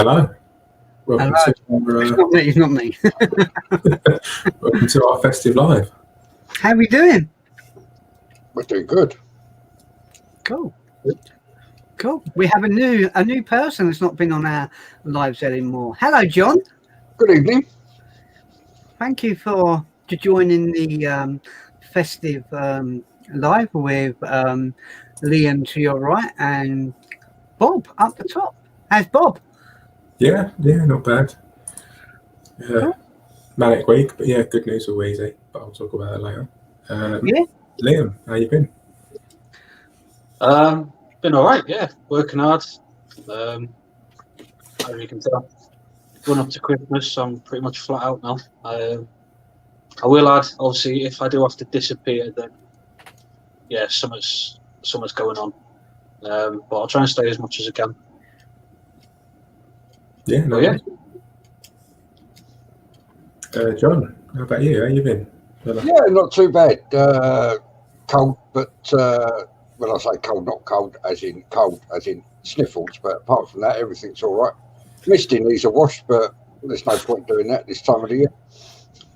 Hello. Welcome Hello. to It's not me. welcome to our Festive Live. How are we doing? We're doing good. Cool. We have a new person that's not been on our lives anymore. Hello, John. Good evening. Thank you for joining the Festive Live with Liam to your right and Bob up the top. How's Bob? Yeah, not bad. Cool. Manic week, but yeah, good news all easy. But I'll talk about that later. Yeah. Liam, how you been? Been all right, yeah. Working hard. As you can tell, going up to Christmas, I'm pretty much flat out now. I will add, obviously, if I do have to disappear, then yeah, something's going on. But I'll try and stay as much as I can. Yeah, no. Yeah. John, how about you? How you been? Yeah, not too bad. Cold, but when I say cold, not cold as in sniffles. But apart from that, everything's all right. Misty needs a wash, but there's no point doing that this time of the year.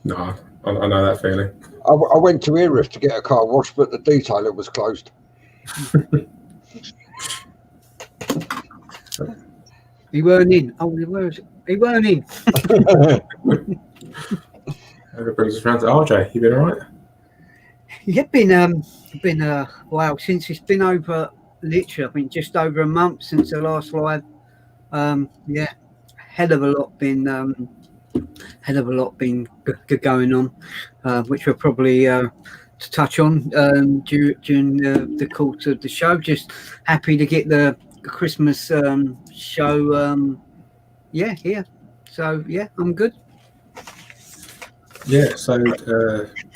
No, I know that feeling. I went to Erith to get a car wash, but the detailer was closed. He weren't in. Oh, he weren't in. That brings us around to RJ. You been all right? You've been a while since it's been over. Literally, I think just over a month since the last live. Yeah, hell of a lot been going on, which we'll probably to touch on during the course of the show. Just happy to get the Christmas show. Here. So yeah, I'm good. Yeah. So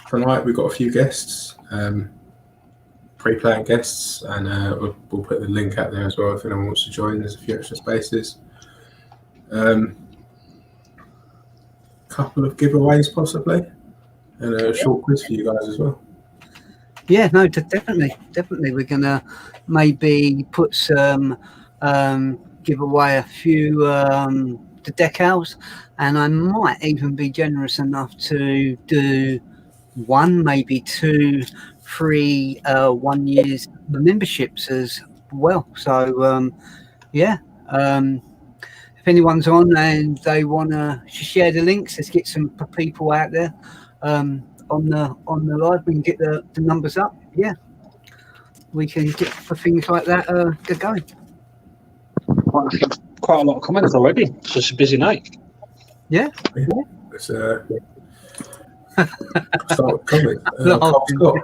tonight we've got a few guests, pre-planned guests, and we'll put the link out there as well if anyone wants to join. There's a few extra spaces. Couple of giveaways possibly, and a short quiz for you guys as well. Yeah, no, definitely. We're gonna maybe put some give away a few the decals, and I might even be generous enough to do one, maybe two, free 1 year's memberships as well. So if anyone's on and they want to share the links, let's get some people out there on the live. We can get the numbers up. Yeah, we can get for things like that going. Quite a lot of comments already. It's just a busy night. Yeah. Let's start with comments. Carl Scott,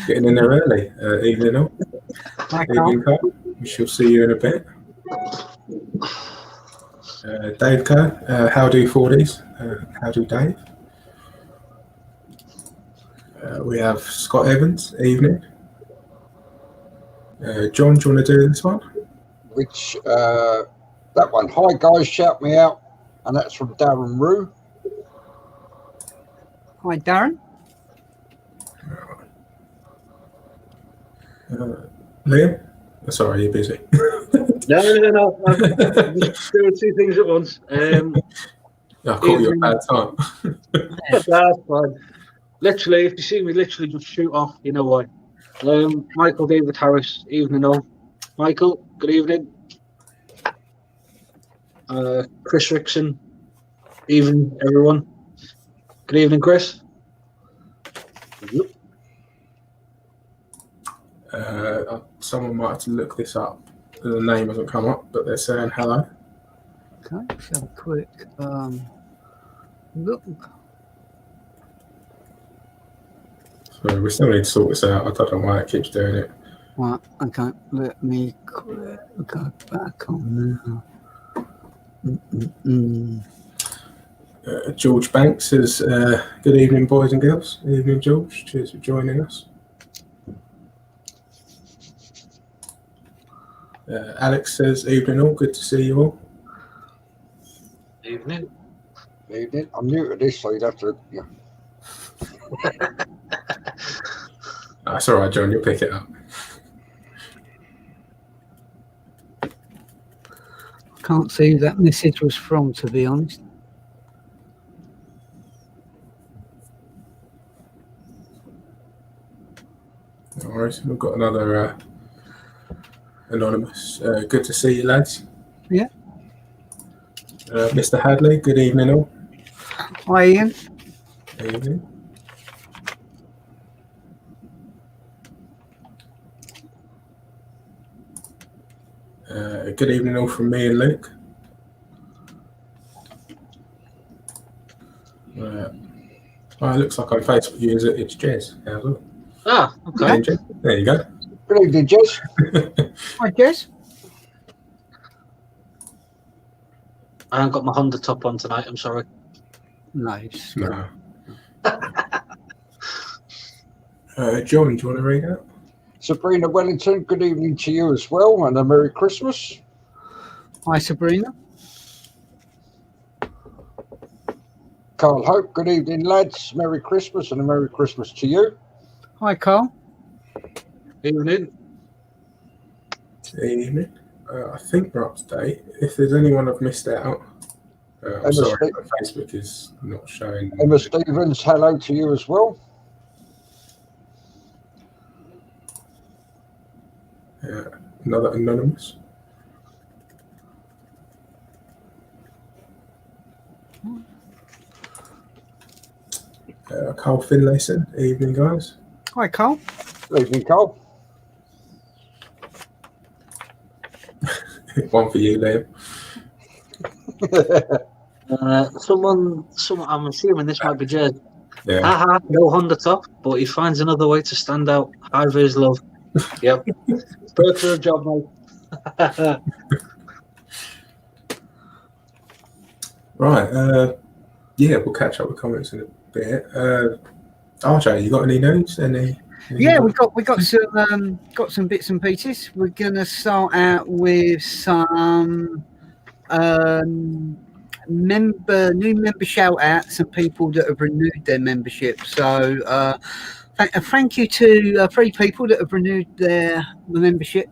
getting in there early. Evening all. Hi, Evening, Carl. We shall see you in a bit. Dave Kerr, how do 40s? How do Dave? We have Scott Evans, evening. John, do you want to do this one? Which that one? Hi guys, shout me out, and that's from Darren Rue. Hi, Darren. Liam? Sorry, you're busy. No. I'm just doing two things at once. I caught you at a bad time. That's fine. Literally, if you see me literally just shoot off, you know why. Michael David Harris, evening all. Michael, good evening. Chris Rickson, evening everyone. Good evening, Chris. Someone might have to look this up. The name hasn't come up, but they're saying hello. Okay, let's have a quick look. So we still need to sort this out. I don't know why it keeps doing it. Right, okay, let me go back on now. George Banks says, good evening, boys and girls. Evening, George. Cheers for joining us. Alex says, evening all. Good to see you all. Evening. Evening. I'm new to this, so you'd have to. Yeah. That's all right, John. You'll pick it up. Can't see who that message was from, to be honest. No worries. We've got another anonymous. Good to see you, lads. Yeah. Mr. Hadley, good evening all. Hi, Ian. Good evening. Good evening all from me and Luke. It looks like on Facebook it's Jez. How's it? Ah, okay. There you go. Good evening, Jez. Hi, Jez. I haven't got my Honda top on tonight. I'm sorry. Nice. No. John, do you want to read out? Sabrina Wellington, good evening to you as well, and a Merry Christmas. Hi, Sabrina. Carl Hope, good evening, lads. Merry Christmas and a Merry Christmas to you. Hi, Carl. Evening. Evening. I think we're up to date. If there's anyone I've missed out, I'm Emma sorry, my Facebook is not showing. Emma Stevens, hello to you as well. Another anonymous. Carl Finlayson, evening guys. Hi, Carl. Good evening, Carl. One for you, Liam. Someone, I'm assuming this might be Jed. Yeah. Haha, no Honda top, but he finds another way to stand out. High his love. Yep. Bird for a job, mate. Right. Yeah, we'll catch up with comments in a bit. RJ, you got any news? Yeah, we got some bits and pieces. We're gonna start out with some new member shout outs and people that have renewed their membership. So thank you to 3 people that have renewed their membership,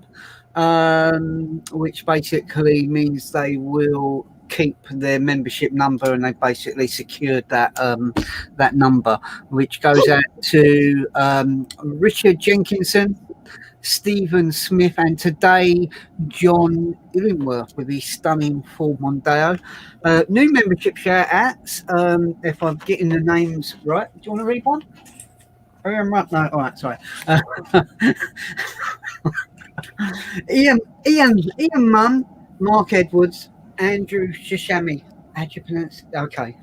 which basically means they will keep their membership number, and they basically secured that that number, which goes out to Richard Jenkinson, Stephen Smith, and today John Illingworth with his stunning full Mondeo. New membership shout outs, if I'm getting the names right. Do you want to read one? No, all right, sorry. Ian Munn, Mark Edwards, Andrew Shishami. How do you pronounce it? Okay.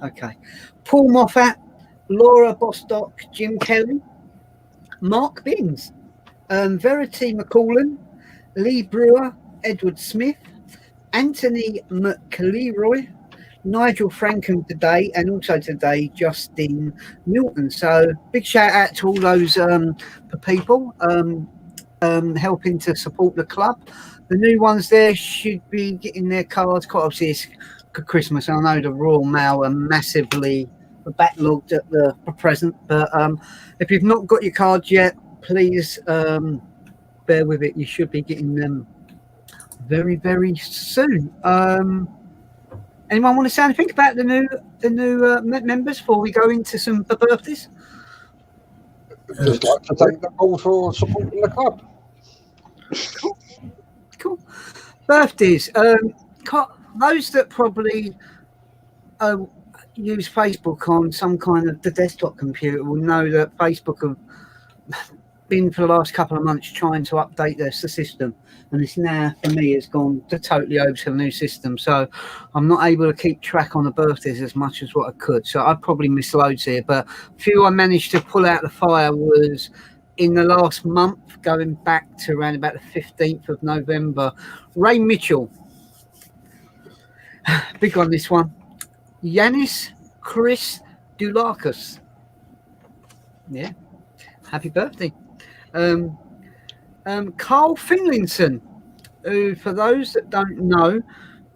Paul Moffat, Laura Bostock, Jim Kelly, Mark Binns, Verity McCallan, Lee Brewer, Edward Smith, Anthony McLeroy, Nigel Frankham today, and also today Justin Milton. So big shout out to all those people helping to support the club. The new ones there should be getting their cards. Quite obviously it's Christmas. I know the Royal Mail are massively backlogged at the present, but if you've not got your cards yet, please bear with it. You should be getting them very, very soon. Anyone want to say anything about the new members before we go into some birthdays? Just like to thank them all for supporting the club. Cool. Birthdays. Those that probably use Facebook on some kind of the desktop computer will know that Facebook have been for the last couple of months trying to update the system, and it's now for me it's gone to totally over to the new system, so I'm not able to keep track on the birthdays as much as what I could. So I probably missed loads here, but a few I managed to pull out the fire was in the last month, going back to around about the 15th of November. Ray Mitchell, big on this one. Yanis Chris Dulakis, yeah, happy birthday. Carl Finlinson, who, for those that don't know,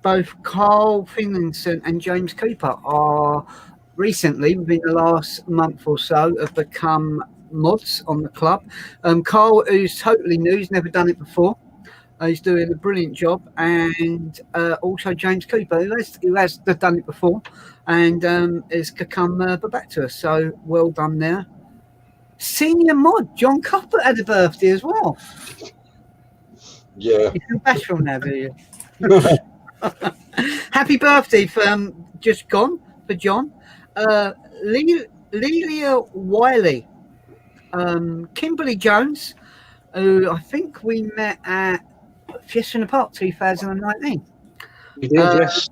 both Carl Finlinson and James Cooper are recently, within the last month or so, have become mods on the club. Carl, who's totally new, he's never done it before. He's doing a brilliant job, and also James Cooper, who has done it before, and has come back to us. So well done there. Senior mod John Copper had a birthday as well. Yeah. You feel bashful now, do you? Happy birthday for just gone for John. Lelia Wiley, Kimberly Jones, who I think we met at Fiesta in the Park 2019. We did, yes.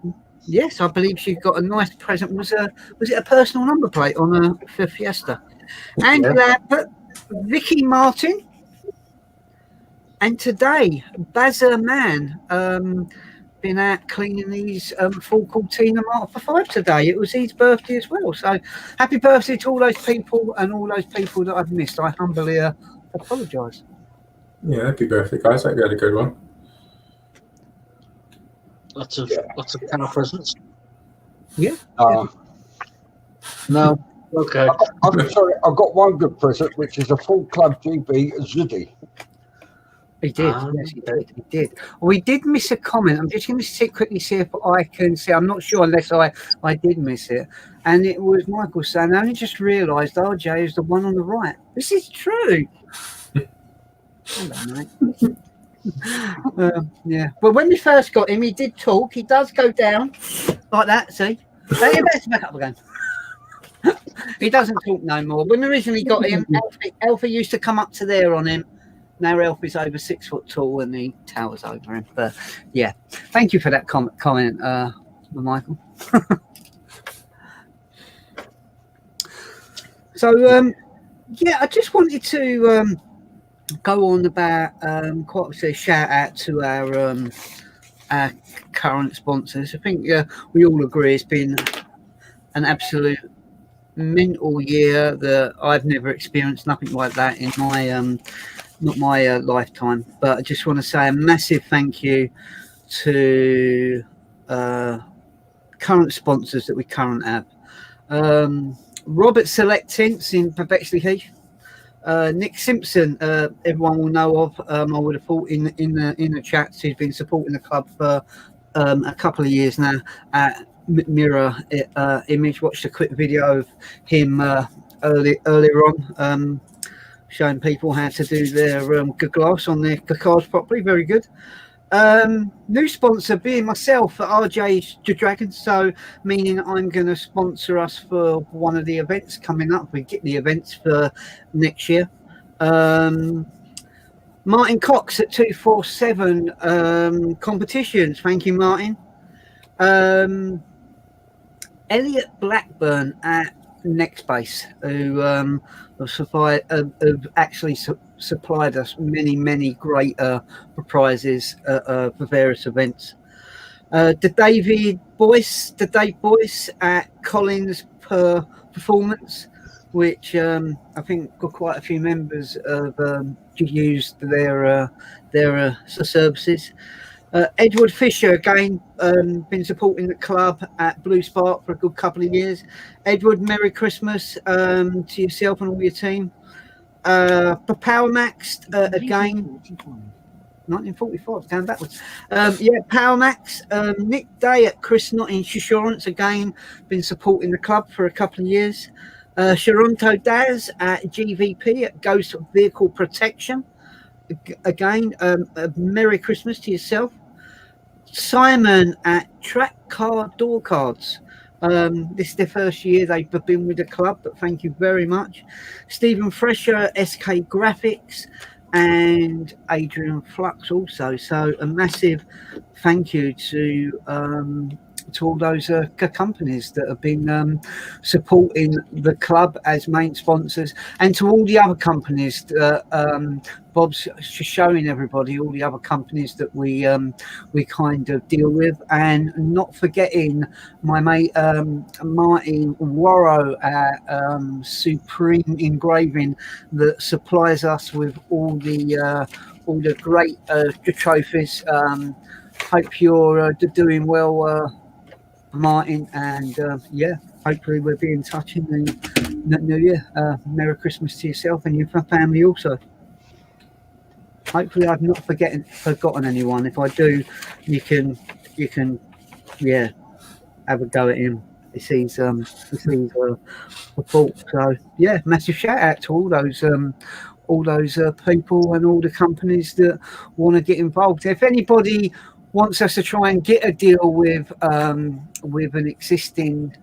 Yes, I believe she got a nice present. Was it a personal number plate on for Fiesta? Angela, Vicky Martin, and today Bazza Man been out cleaning these full Cortina Mark for 5 today. It was his birthday as well. So happy birthday to all those people and all those people that I've missed. I humbly apologise. Yeah, happy birthday, guys. Hope you had a good one. Lots of kind of presents. Yeah. No. Okay. I'm sorry, I've got one good present, which is a full Club GB Zuddy. He did. Yes, he did. He did. We did miss a comment. I'm just going to quickly see if I can see. I'm not sure unless I did miss it. And it was Michael saying, I only just realised RJ is the one on the right. This is true. Hello, mate. Yeah. Well, when we first got him, he did talk. He does go down like that. See? Let's back up again. He doesn't talk no more. When we originally got him, Alfie used to come up to there on him. Now Alfie's over 6 foot tall and he towers over him. But yeah, thank you for that comment, Michael. So yeah, I just wanted to go on about quite obviously a shout out to our current sponsors. I think we all agree it's been an absolute mental year that I've never experienced nothing like that in my not my lifetime. But I just want to say a massive thank you to current sponsors that we currently have. Robert Select Tints in Bexley Heath. Nick Simpson, everyone will know of. I would have thought in the chats, he's been supporting the club for a couple of years now. Mirror Image, watched a quick video of him earlier on, showing people how to do their glass on their cars properly. Very good. New sponsor being myself at RJ's Dragons, so meaning I'm going to sponsor us for one of the events coming up. We get the events for next year. Martin Cox at 247 competitions. Thank you, Martin. Elliot Blackburn at Nextbase, who have actually supplied us many great prizes for various events. The Dave Boyce at Collins Performance, which I think got quite a few members of used their services. Edward Fisher, again, been supporting the club at Blue Spark for a good couple of years. Edward, Merry Christmas to yourself and all your team. For Power Max, again, 1945, down backwards. Yeah, Power Max. Nick Day at Chris Not Insurance, again, been supporting the club for a couple of years. Sharonto Daz at GVP at Ghost Vehicle Protection. Again, Merry Christmas to yourself. Simon at Track Car Door Cards. This is their first year they've been with the club, but thank you very much. Stephen Fresher, SK Graphics, and Adrian Flux also. So a massive thank you to all those companies that have been supporting the club as main sponsors, and to all the other companies that Bob's showing everybody, all the other companies that we kind of deal with, and not forgetting my mate Martin Warrow at Supreme Engraving, that supplies us with all the great trophies. Hope you're doing well, Martin, and yeah, hopefully we'll be in touch in the new year. Merry Christmas to yourself and your family also. Hopefully, I've not forgotten anyone. If I do, you can have a go at him. He sees a fault. So yeah, massive shout out to all those people and all the companies that want to get involved. If anybody wants us to try and get a deal with an existing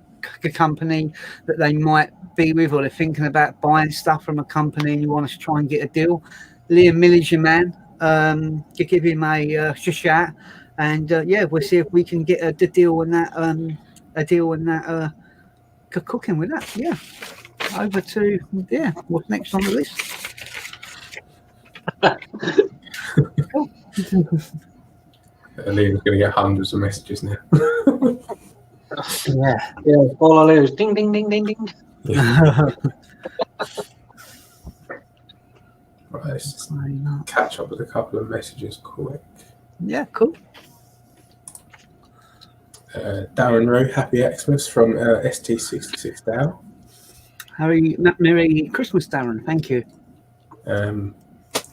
company that they might be with, or they're thinking about buying stuff from a company and you want us to try and get a deal, Liam Miller's your man. You give him a shout, and we'll see if we can get a deal on that. Cooking with that. Yeah. Over to what's next on the list? Liam's going to get hundreds of messages now. Yeah. All I hear is ding, ding, ding, ding, ding. Right, let's just catch up with a couple of messages quick. Yeah, cool. Darren Rowe, happy Xmas from ST66 Dow. Merry Christmas, Darren. Thank you. I'm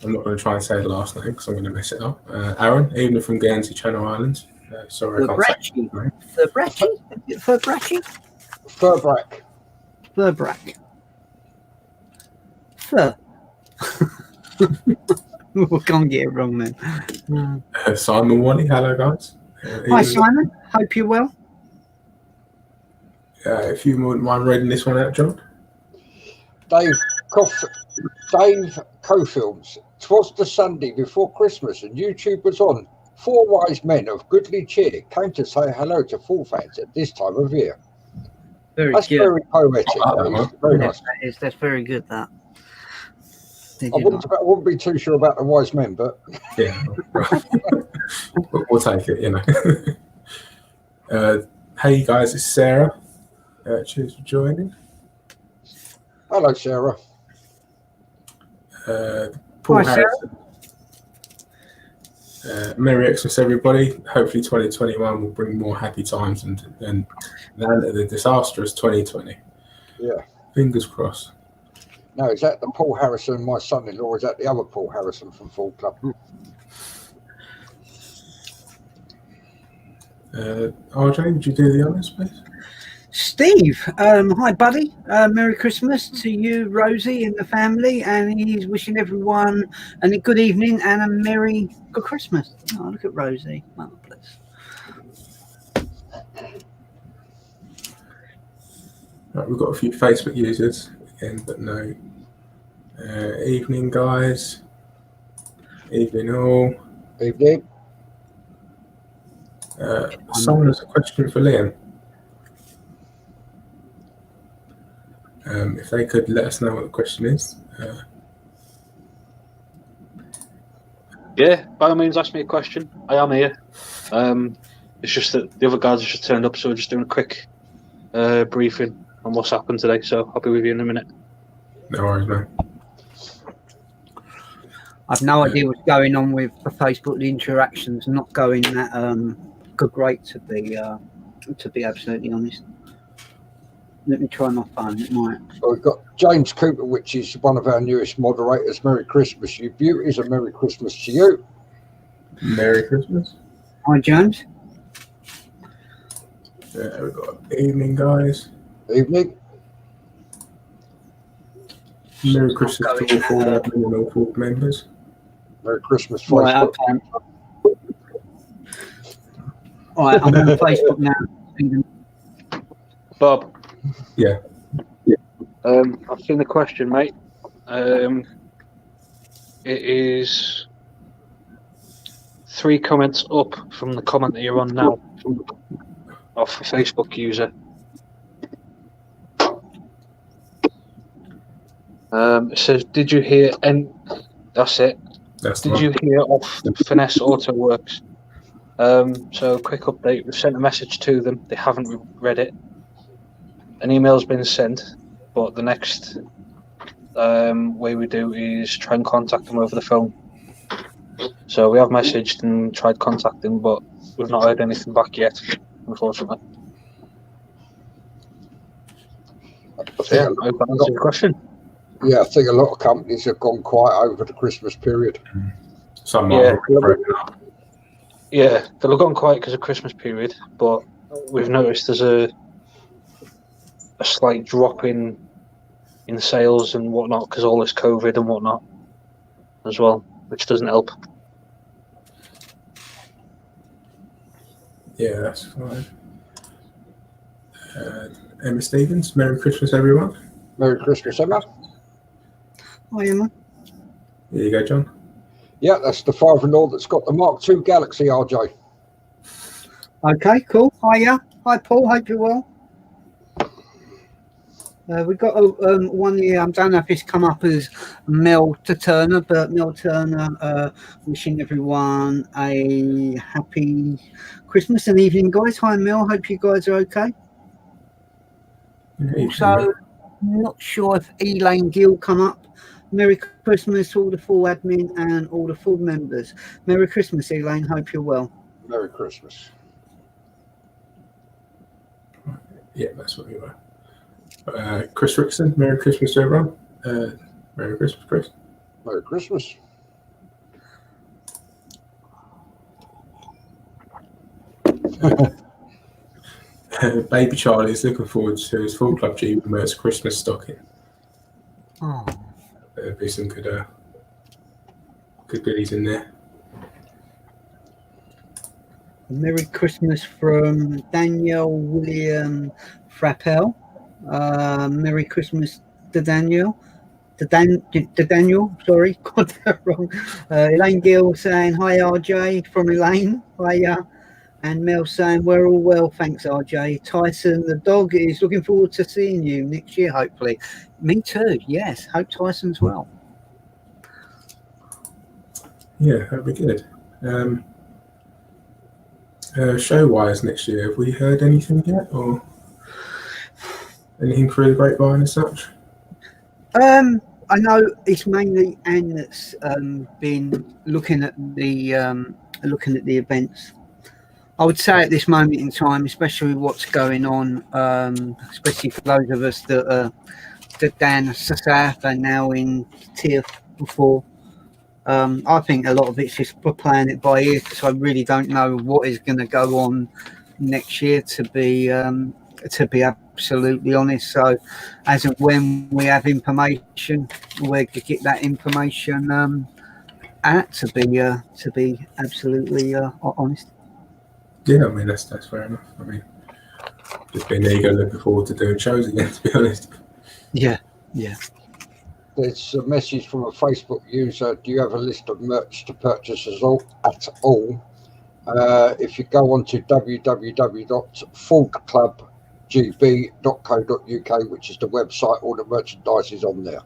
not going to try and say the last name because I'm going to mess it up. Aaron, evening from Guernsey, Channel Islands. Sorry, I can't say his name. Furbrack. We can't get it wrong then. Simon Wally, hello guys. Hi Simon, hope you're well. If you wouldn't mind reading this one out, John. Dave Co-Films. 'Twas the Sunday before Christmas and YouTube was on. 4 wise men of goodly cheer came to say hello to full fans at this time of year. That's good. very poetic. Very nice. That's very good. That. I wouldn't be too sure about the wise men, but yeah, we'll take it. Hey guys, it's Sarah. Cheers for joining. Hello, Sarah. Paul Hi, Harrison. Merry Xmas, everybody. Hopefully 2021 will bring more happy times than the disastrous 2020. Yeah. Fingers crossed. No, is that the Paul Harrison, my son-in-law, or is that the other Paul Harrison from Full Club? RJ, would you do the honours, please? Steve, hi buddy. Merry Christmas to you, Rosie, and the family, and he's wishing everyone a good evening and a merry good Christmas. Oh, look at Rosie. Oh, bless. Right, we've got a few Facebook users again, but no. Evening, guys. Evening, all. Evening. Someone has a question for Liam. If they could let us know what the question is. Yeah, by all means, ask me a question. I am here. It's just that the other guys have just turned up, so we're just doing a quick briefing on what's happened today. So I'll be with you in a minute. No worries, man. I've no idea what's going on with the Facebook. The interactions not going that good rate, to be absolutely honest. Let me try my phone. It might. So we've got James Cooper, which is one of our newest moderators. Merry Christmas, you beauties, and Merry Christmas to you. Merry Christmas. Hi, James. We've got evening, guys. Evening. Merry Christmas to all 4 admin and all 4 members. Merry Christmas, Facebook. Right, okay. All right, I'm on Facebook now. Bob. Yeah. I've seen the question, mate. It is 3 comments up from the comment that you're on now, off a Facebook user. It says, "Did you hear?" And that's it. Did you hear off Finesse Auto Works? So, quick update. We've sent a message to them. They haven't read it. An email's been sent, but the next way we do is try and contact them over the phone. So we have messaged and tried contacting, but we've not heard anything back yet, unfortunately. So, yeah, I hope that answers your question. Yeah, I think a lot of companies have gone quiet over the Christmas period. Some might Yeah. have already broken up. Yeah, they'll have gone quiet because of Christmas period, but we've noticed there's a slight drop in sales and whatnot because all this COVID and whatnot as well, which doesn't help. Yeah, that's fine. Emma Stevens, Merry Christmas, everyone. Merry Christmas, Emma. Hi, Emma. There you go, John. Yeah, that's the father-in-law that's got the Mark II Galaxy, RJ. Okay, cool. Hiya. Hi, Paul. Hope you're well. We've got one here. I don't know if it's come up as Mel to Turner, but Mel Turner wishing everyone a happy Christmas and evening, guys. Hi, Mel. Hope you guys are okay. Yeah, Also, not sure if Elaine Gill come up. Merry Christmas to all the full admin and all the full members. Merry Christmas, Elaine. Hope you're well. Merry Christmas. Yeah, that's what we were. Chris Rickson, Merry Christmas to everyone. Merry Christmas, Chris. Merry Christmas. Baby Charlie is looking forward to his Full Club G Mertz Christmas stocking. Oh, There'll be some good goodies in there. Merry Christmas from Daniel William Frappel. Merry Christmas to Daniel. To Daniel, sorry, got that wrong. Elaine Gill saying hi, RJ, from Elaine. Hiya. And Mel saying we're all well, thanks, RJ. Tyson, the dog, is looking forward to seeing you next year, hopefully. Me too, yes. Hope Tyson's well. Yeah, that'd be good. Show-wise next year, have we heard anything yet, or anything through the grapevine as such? I know it's mainly Anne that's been looking at the events. I would say at this moment in time, especially what's going on, especially for those of us that Dan South are now in tier 4. I think a lot of it's just playing it by ear because I really don't know what is going to go on next year, to be absolutely honest. So, as and when we have information, we're to get that information out, to be absolutely honest. Yeah, I mean that's fair enough. I mean, just being eager, looking forward to doing shows again. To be honest. Yeah. There's a message from a Facebook user. Do you have a list of merch to purchase at all? If you go on to www.fordclubgb.co.uk, which is the website, all the merchandise is on there.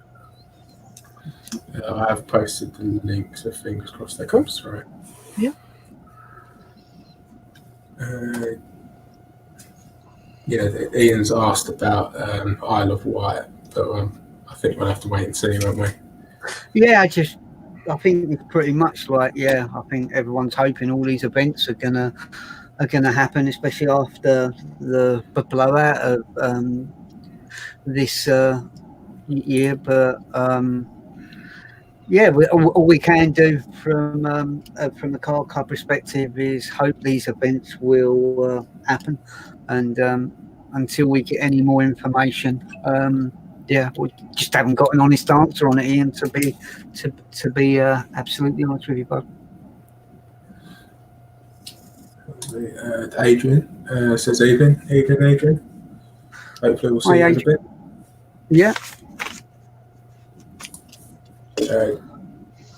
I have posted the links, so fingers crossed that comes through. Yeah. Ian's asked about Isle of Wight, but I think we'll have to wait and see, won't we? Yeah, I think it's pretty much like, I think everyone's hoping all these events are gonna happen, especially after the blowout of this year. But all we can do from the car club perspective is hope these events will happen, and until we get any more information, we just haven't got an honest answer on it, Ian. To be absolutely honest with you, bud. Adrian says evening, Adrian. Hopefully we'll see you in a bit. Yeah.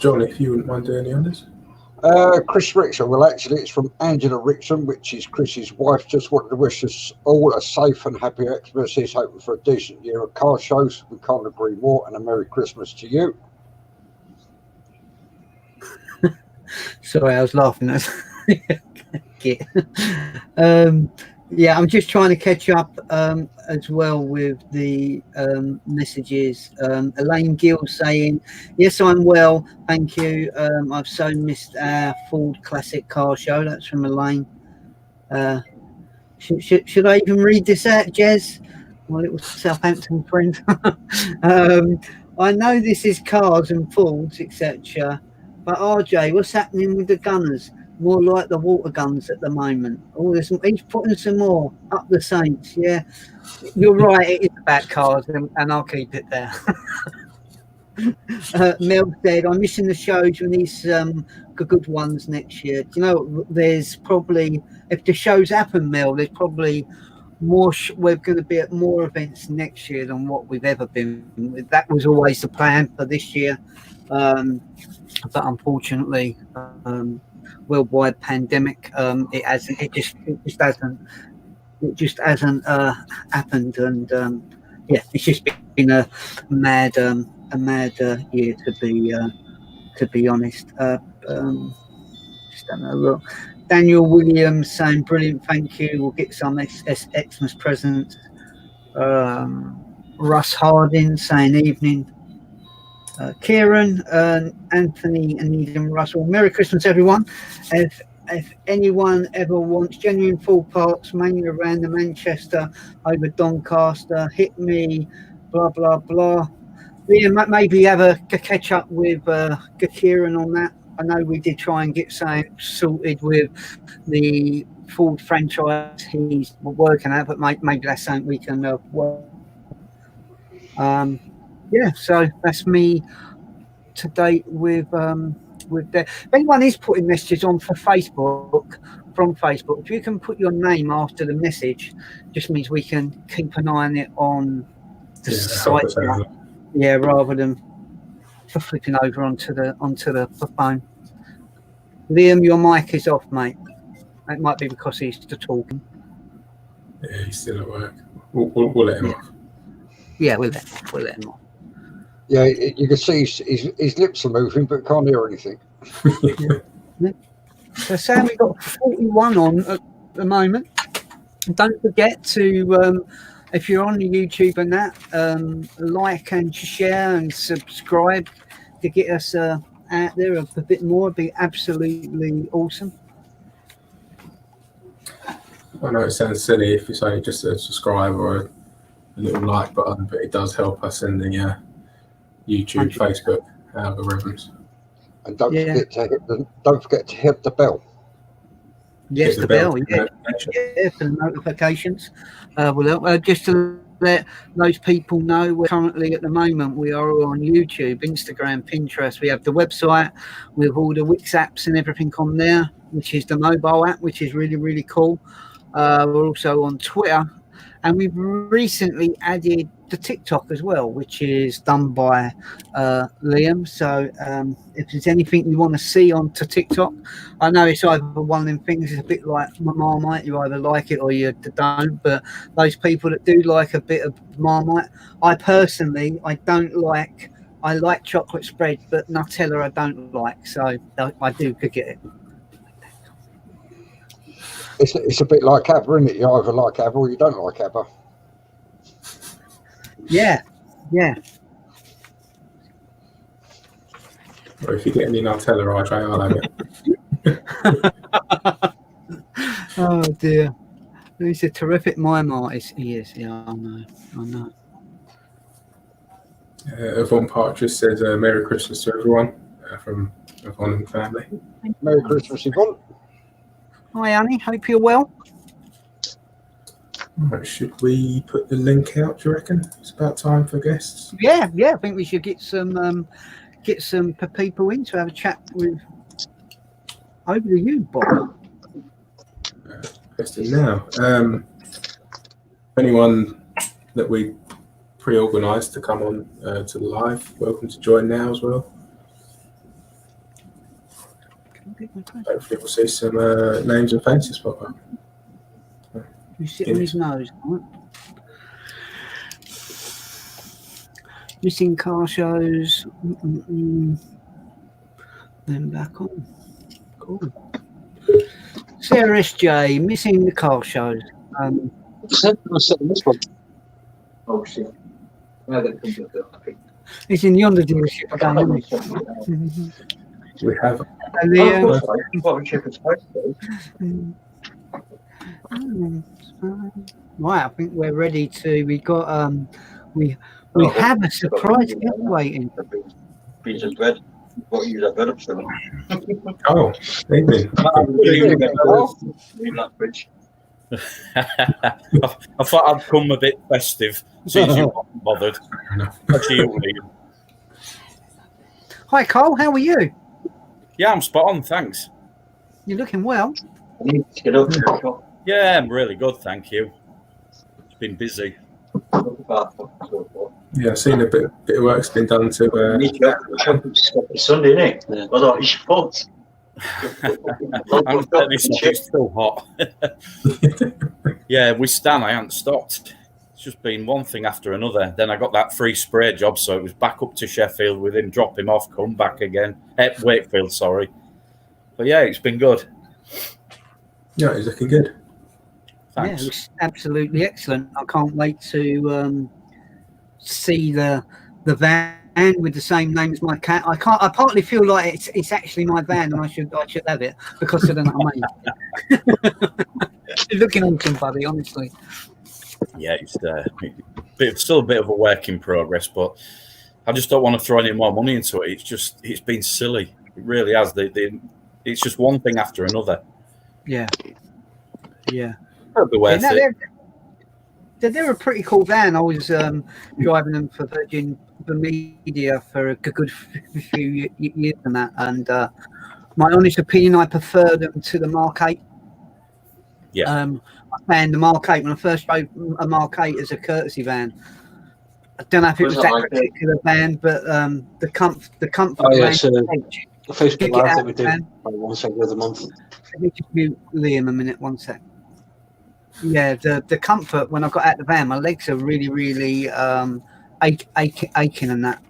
John, if you wouldn't mind doing the honors. Chris Rickson. Well, actually, it's from Angela Rickson, which is Chris's wife. Just wanted to wish us all a safe and happy Xmas. He's hoping for a decent year of car shows. We can't agree more. And a Merry Christmas to you. Sorry, I was laughing at I'm just trying to catch up as well with the messages. Elaine Gill saying, yes, I'm well, thank you. I've so missed our Ford Classic Car Show. That's from Elaine. Should I even read this out, Jez? My little Southampton friend. I know this is cars and Fords, etc. But RJ, what's happening with the gunners? More like the water guns at the moment. Oh, he's putting some more up the Saints. Yeah, you're right. It is about cars, and I'll keep it there. Mel said, "I'm missing the shows when these good ones next year." Do you know? There's probably, if the shows happen, Mel, there's probably more. We're going to be at more events next year than what we've ever been. That was always the plan for this year. But unfortunately, worldwide pandemic, it hasn't. It just hasn't happened, and yeah, it's just been a mad year to be honest. Just having a look. Daniel Williams saying, "Brilliant, thank you. We'll get some Xmas presents." Russ Harding saying, "Evening." Kieran, Anthony, and Eden Russell. Merry Christmas, everyone. If anyone ever wants genuine full parts, mainly around the Manchester over Doncaster, hit me, blah, blah, blah. Liam, maybe have a catch up with Kieran on that. I know we did try and get something sorted with the Ford franchise he's working at, but maybe that's something we can work. Yeah, so that's me to date with that. If anyone is putting messages on for Facebook, from Facebook, if you can put your name after the message, just means we can keep an eye on it on the site. Yeah, rather than flipping over onto the phone. Liam, your mic is off, mate. It might be because he's still talking. Yeah, he's still at work. We'll let him off. Yeah, we'll let him off. Yeah, you can see his lips are moving, but can't hear anything. So Sam, we've got 41 on at the moment. Don't forget to, if you're on the YouTube and that, like and share and subscribe to get us out there a bit more. It'd be absolutely awesome. I know it sounds silly if you say just a subscribe or a little like button, but it does help us in the YouTube, Facebook algorithms. And don't forget to hit the bell. Yes, the bell. Yeah, for the notifications. Just to let those people know, we're currently at the moment we are on YouTube, Instagram, Pinterest. We have the website with all the Wix apps and everything on there, which is the mobile app, which is really, really cool. We're also on Twitter, and we've recently added the TikTok as well, which is done by Liam. So if there's anything you want to see onto TikTok, I know it's either one of them things, it's a bit like Marmite, you either like it or you don't, but those people that do like a bit of Marmite, I like chocolate spread, but Nutella I don't like, so I do could get it. It's a bit like ABBA, isn't it? You either like ABBA or you don't like ABBA. Yeah. Or if you get any Nutella, I'll have it. Oh dear. He's a terrific mime artist. He is. Yeah, I know. Yvonne Partridge says, Merry Christmas to everyone from Yvonne and family. Merry Christmas, Yvonne. Hi, Annie. Hope you're well. Right, should we put the link out, do you reckon? It's about time for guests. Yeah. I think we should get some people in to have a chat with. Over to you, Bob. Festive now. Anyone that we pre-organised to come on to the live, welcome to join now as well. Hopefully we'll see some names and faces pop up. You sit on his nose, right? Missing car shows. Then back on. Cool. Sarah S.J. missing the car shows. This one. Oh shit. It's in yonder dealership again. We have. Right, I think we're ready to. We got we have a surprise giveaway in. Beans and bread. what you have got up to. Oh, evening. In that bridge. I thought I'd come a bit festive since you weren't bothered. Fair enough. Actually, you, Liam. Hi, Cole. How are you? Yeah, I'm spot on, thanks. You're looking well. I need to get up to the shop. Yeah, I'm really good, thank you. It's been busy. Look at that, so forth. Yeah, I've seen a bit of work's been done I to. need to get up to the shop and stop the Sunday, innit? Yeah. Although it's fault. I'm telling you, it's still hot. Yeah, with Stan, I hadn't stopped. It's just been one thing after another. Then I got that free spray job, so it was back up to Sheffield with him, drop him off, come back again. Wakefield, sorry. But yeah, it's been good. Yeah, he's looking good. Thanks. Yeah, it's absolutely excellent. I can't wait to see the van with the same name as my cat. I partly feel like it's actually my van, and I should have it because of the name. You're looking awesome, buddy. Honestly. Yeah, it's still a bit of a work in progress, but I just don't want to throw any more money into it. It's been silly. It really has. It's just one thing after another. Yeah. It'll be worth it. They're a pretty cool van. I was driving them for Virgin Media for a good few years and that. And my honest opinion, I prefer them to the Mark 8. Yeah. I found the Mark 8 when I first drove a Mark 8 as a courtesy van. I don't know if it was that particular van, but the comfort. Oh, yeah, so the Facebook Live that we do van. once every other month. Let me just mute Liam a minute, one sec. Yeah, the comfort when I got out the van, my legs are really, really aching and that.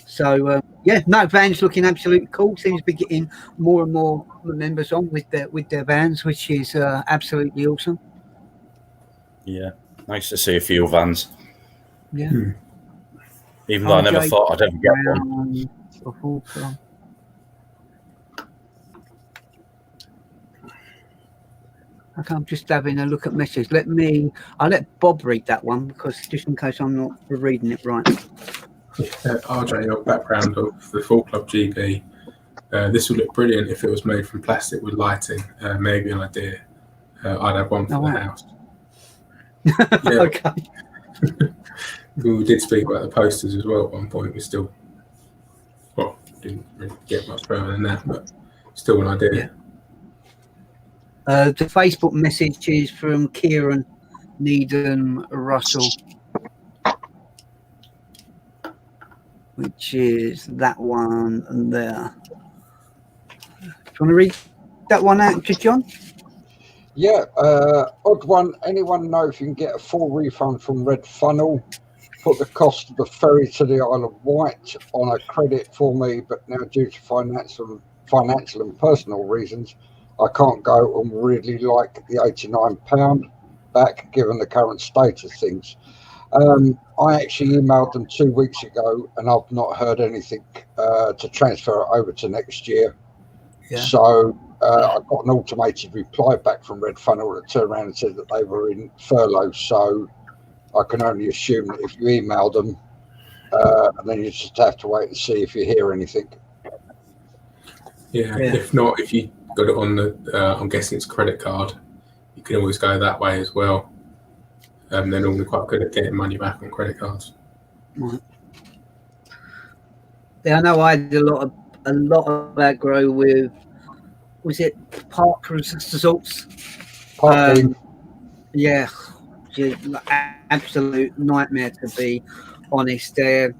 So yeah, no, van's looking absolutely cool. Seems to be getting more and more members on with their vans, which is absolutely awesome. Yeah, nice to see a few vans. Yeah. Even though I never thought I'd ever get one. Okay, I'm just having a look at messages. I'll let Bob read that one because just in case I'm not reading it right. RJ, your background of the Full Club GB. This would look brilliant if it was made from plastic with lighting. Maybe an idea. I'd have one for the house. Yeah. Okay. We did speak about the posters as well at one point. We still, didn't really get much further than that, but still an idea. Yeah. The Facebook message is from Kieran Needham Russell, which is that one there. Do you want to read that one out to John? Yeah, odd one. Anyone know if you can get a full refund from Red Funnel? Put the cost of the ferry to the Isle of Wight on a credit for me, but now due to financial and personal reasons, I can't go and really like the £89 back given the current state of things. I actually emailed them 2 weeks ago and I've not heard anything to transfer it over to next year. Yeah. So I got an automated reply back from Red Funnel that turned around and said that they were in furlough. So I can only assume that if you email them, and then you just have to wait and see if you hear anything. Yeah. If not, if you got it on the, I'm guessing it's credit card, you can always go that way as well. They're normally quite good at getting money back on credit cards. Right. Yeah, I know I did a lot of aggro with, was it Park Resorts? Yeah, absolute nightmare to be honest. They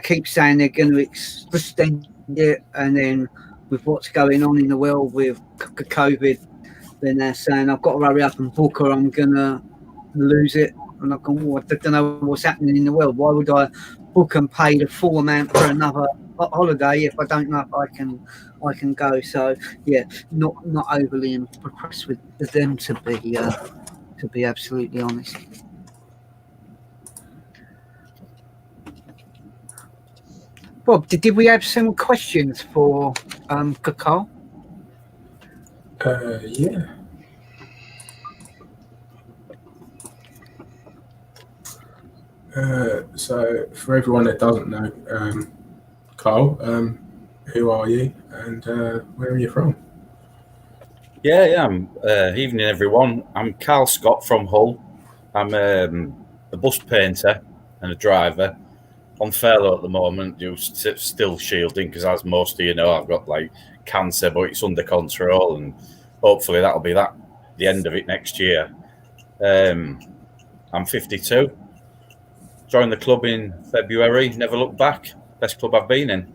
keep saying they're going to extend it, and then with what's going on in the world with COVID, then they're saying I've got to hurry up and book or I'm going to lose it. And I've gone, I don't know what's happening in the world. Why would I book and pay the full amount for another holiday if I don't know if I can go? So yeah, not overly impressed with them to be absolutely honest. Bob, did we have some questions for Carl? Yeah. So for everyone that doesn't know, Carl, who are you and where are you from? Yeah. Evening, everyone. I'm Carl Scott from Hull. I'm a bus painter and a driver on furlough at the moment. Still shielding because, as most of you know, I've got like cancer, but it's under control, and hopefully that'll be the end of it next year. I'm 52. Joined the club in February. Never looked back. Best club I've been in.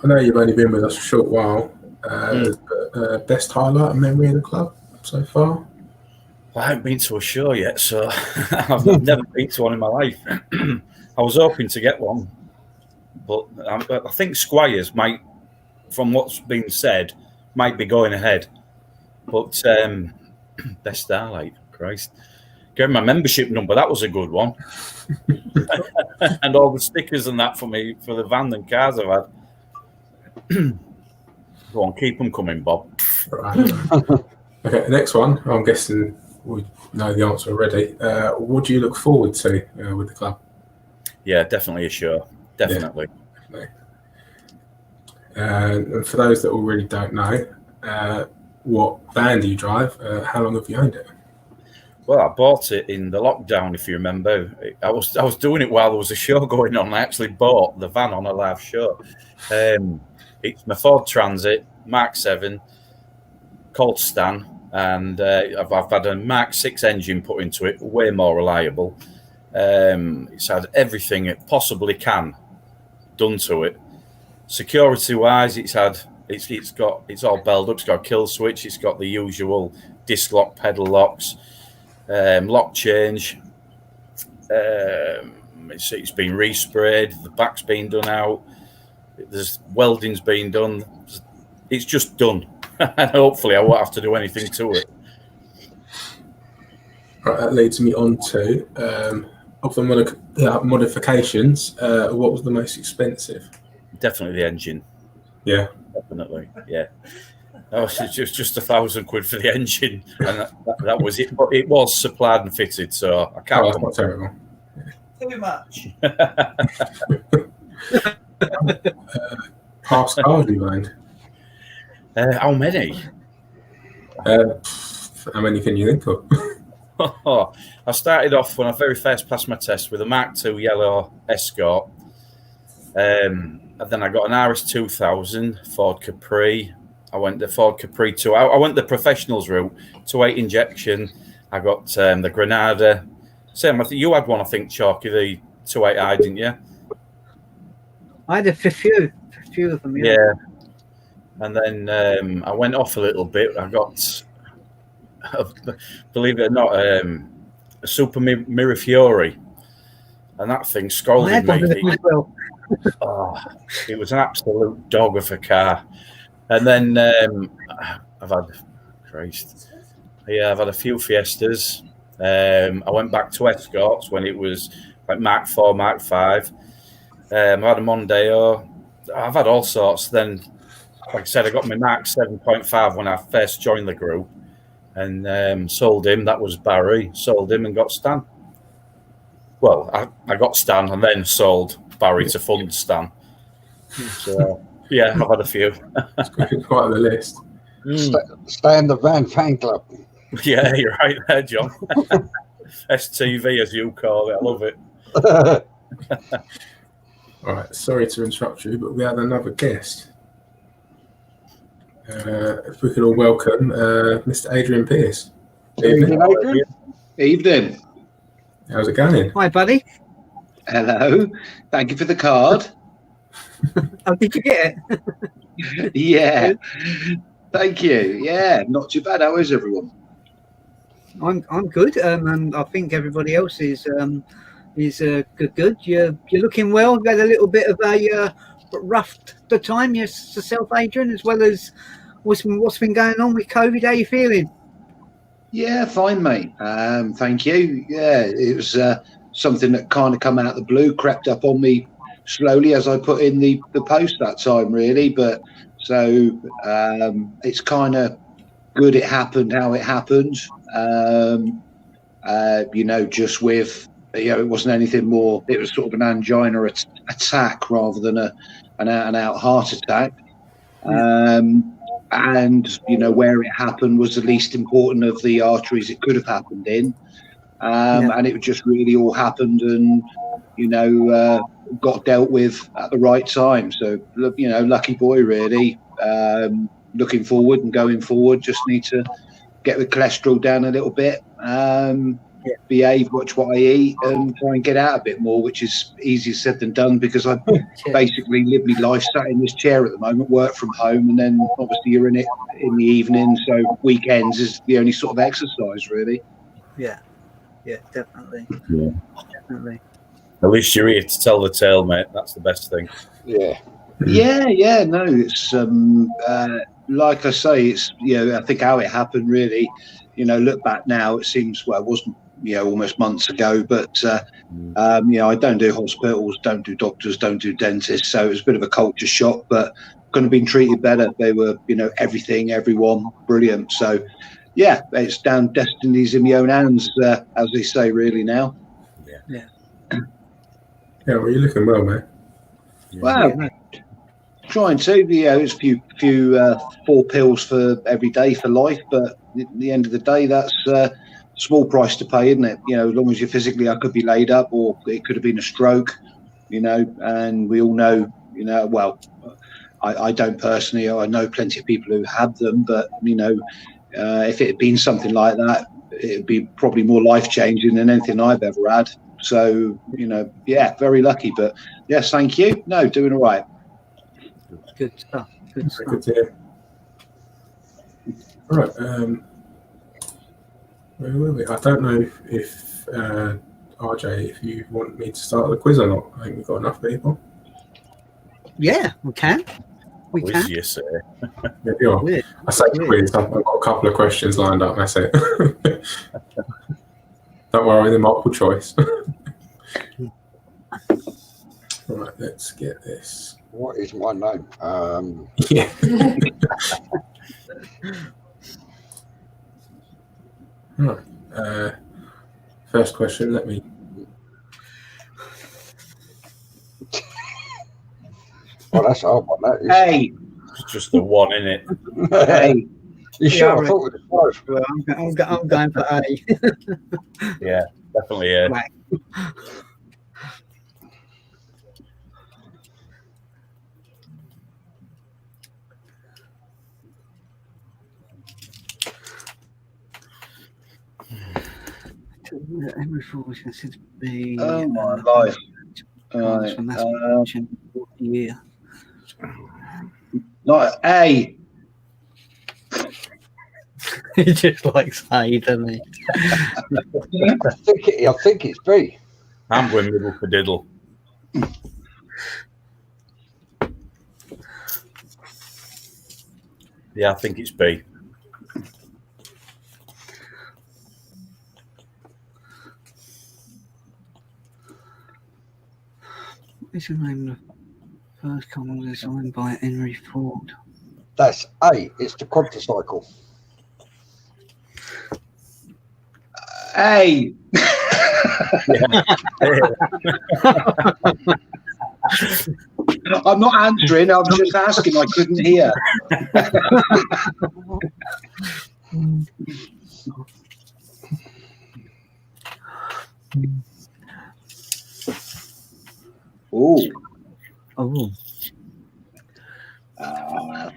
I know you've only been with us a short while. But, best highlight and memory of the club so far? I haven't been to a show yet, so I've never been to one in my life. I was hoping to get one, but I think Squires might, from what's been said, might be going ahead. But best highlight, Christ. Getting my membership number, that was a good one. And all the stickers and that for me, for the van and cars I've had. Go on, keep them coming, Bob. Right. Okay, next one. I'm guessing we know the answer already. What do you look forward to with the club? Yeah, definitely a show. Definitely. Yeah, definitely. And for those that already don't know, what van do you drive? How long have you owned it? Well, I bought it in the lockdown, if you remember. I was doing it while there was a show going on. I actually bought the van on a live show. It's my Ford Transit, Mark 7, called Stan, and I've had a Mark 6 engine put into it, way more reliable. It's had everything it possibly can done to it. Security-wise, it's all belled up. It's got a kill switch. It's got the usual disc lock, pedal locks. Lock change. It's been resprayed. The back's been done out. There's welding's been done. It's just done, and hopefully I won't have to do anything to it. Right, that leads me on to of the modifications. What was the most expensive? Definitely the engine. Yeah, definitely. Yeah. Oh, it's just £1,000 for the engine, and that was it. But it was supplied and fitted, so I can't. Oh, that's not terrible. Too much. Past cars you owned? How many? How many can you think of? I started off when I very first passed my test with a Mark II yellow Escort, and then I got an RS 2000 Ford Capri. I went the Ford Capri 2. I went the professionals route, 2.8 injection. I got the Granada. Same, I think you had one, I think, Chalky, the 2.8i, didn't you? I had a few of them. Yeah. And then I went off a little bit. I got, believe it or not, a Super Mirafiori. And that thing scolded me. It was an absolute dog of a car. And then I've had a few Fiestas. I went back to Escorts when it was like Mark 4, Mark 5. I had a Mondeo. I've had all sorts. Then, like I said, I got my Mark 7.5 when I first joined the group, and sold him. That was Barry. Sold him and got Stan. Well, I got Stan and then sold Barry to fund Stan. So yeah, I've had a few. It's quite the list. Stay in the van fan club. Yeah, you're right there, John. STV, as you call it. I love it. All right, sorry to interrupt you, but we had another guest. If we could all welcome Mr. Adrian Pearce. Evening, Adrian. Evening. How's it going? Hi, buddy. Hello. Thank you for the card. Oh, did you get it? Yeah. Thank you. Yeah, not too bad. How is everyone? I'm good, and I think everybody else is good. You're looking well. You've had a little bit of a rough time yourself, Adrian, as well as what's been going on with COVID. How are you feeling? Yeah, fine, mate. Thank you. Yeah, it was something that kind of come out of the blue, crept up on me slowly as I put in the post that time, really. But so it's kind of good it happened how it happened. You know, just with it wasn't anything more. It was sort of an angina attack rather than an out-and-out heart attack. And where it happened was the least important of the arteries it could have happened in. And it just really all happened and got dealt with at the right time. So lucky boy, really. Looking forward and going forward, just need to get the cholesterol down a little bit, behave, watch what I eat, and try and get out a bit more, which is easier said than done because I basically live my life sat in this chair at the moment, work from home, and then obviously you're in it in the evening, so weekends is the only sort of exercise, really. Yeah, definitely. Yeah. Definitely. At least you're here to tell the tale, mate. That's the best thing. Yeah. No, it's like I say, it's I think how it happened really. Look back now, it seems it wasn't almost months ago, but I don't do hospitals, don't do doctors, don't do dentists, so it was a bit of a culture shock, but couldn't have been treated better. They were everything, everyone, brilliant. So it's down destiny's in my own hands, as they say, really now. Yeah, well, you're looking well, mate. Wow. Trying to, it's a few 4 pills for every day for life, but at the end of the day, that's a small price to pay, isn't it? As long as you're physically, I could be laid up, or it could have been a stroke, and we all know, well, I don't personally, I know plenty of people who have them, but, if it had been something like that, it would be probably more life-changing than anything I've ever had. So, very lucky, but yes, thank you. No, doing all right. good stuff. Good to hear. All right. Where were we? I don't know if RJ, if you want me to start the quiz or not. I think we've got enough people. Yeah, we can. We Quiz, can. you say. Weird. I say quiz. I've got a couple of questions lined up. That's it. Don't worry, they're multiple choice. All right, let's get this. What is my name? Yeah. Right. First question. Let me. Oh, that's a hard one. That is. Hey, It's just the one, innit? hey. You sure? Yeah, I thought it was 5. Well, I'm going for A. Yeah, definitely. Yeah. Right. Every four was considered to be. Oh my life. From that's year. Not A. He just likes A, doesn't he? I think it's B. I'm going middle for diddle. Yeah, I think it's B. What is the name of the first car designed by Henry Ford? That's A. It's the quadricycle. A. I'm not answering. I'm just asking. I couldn't hear. Oh.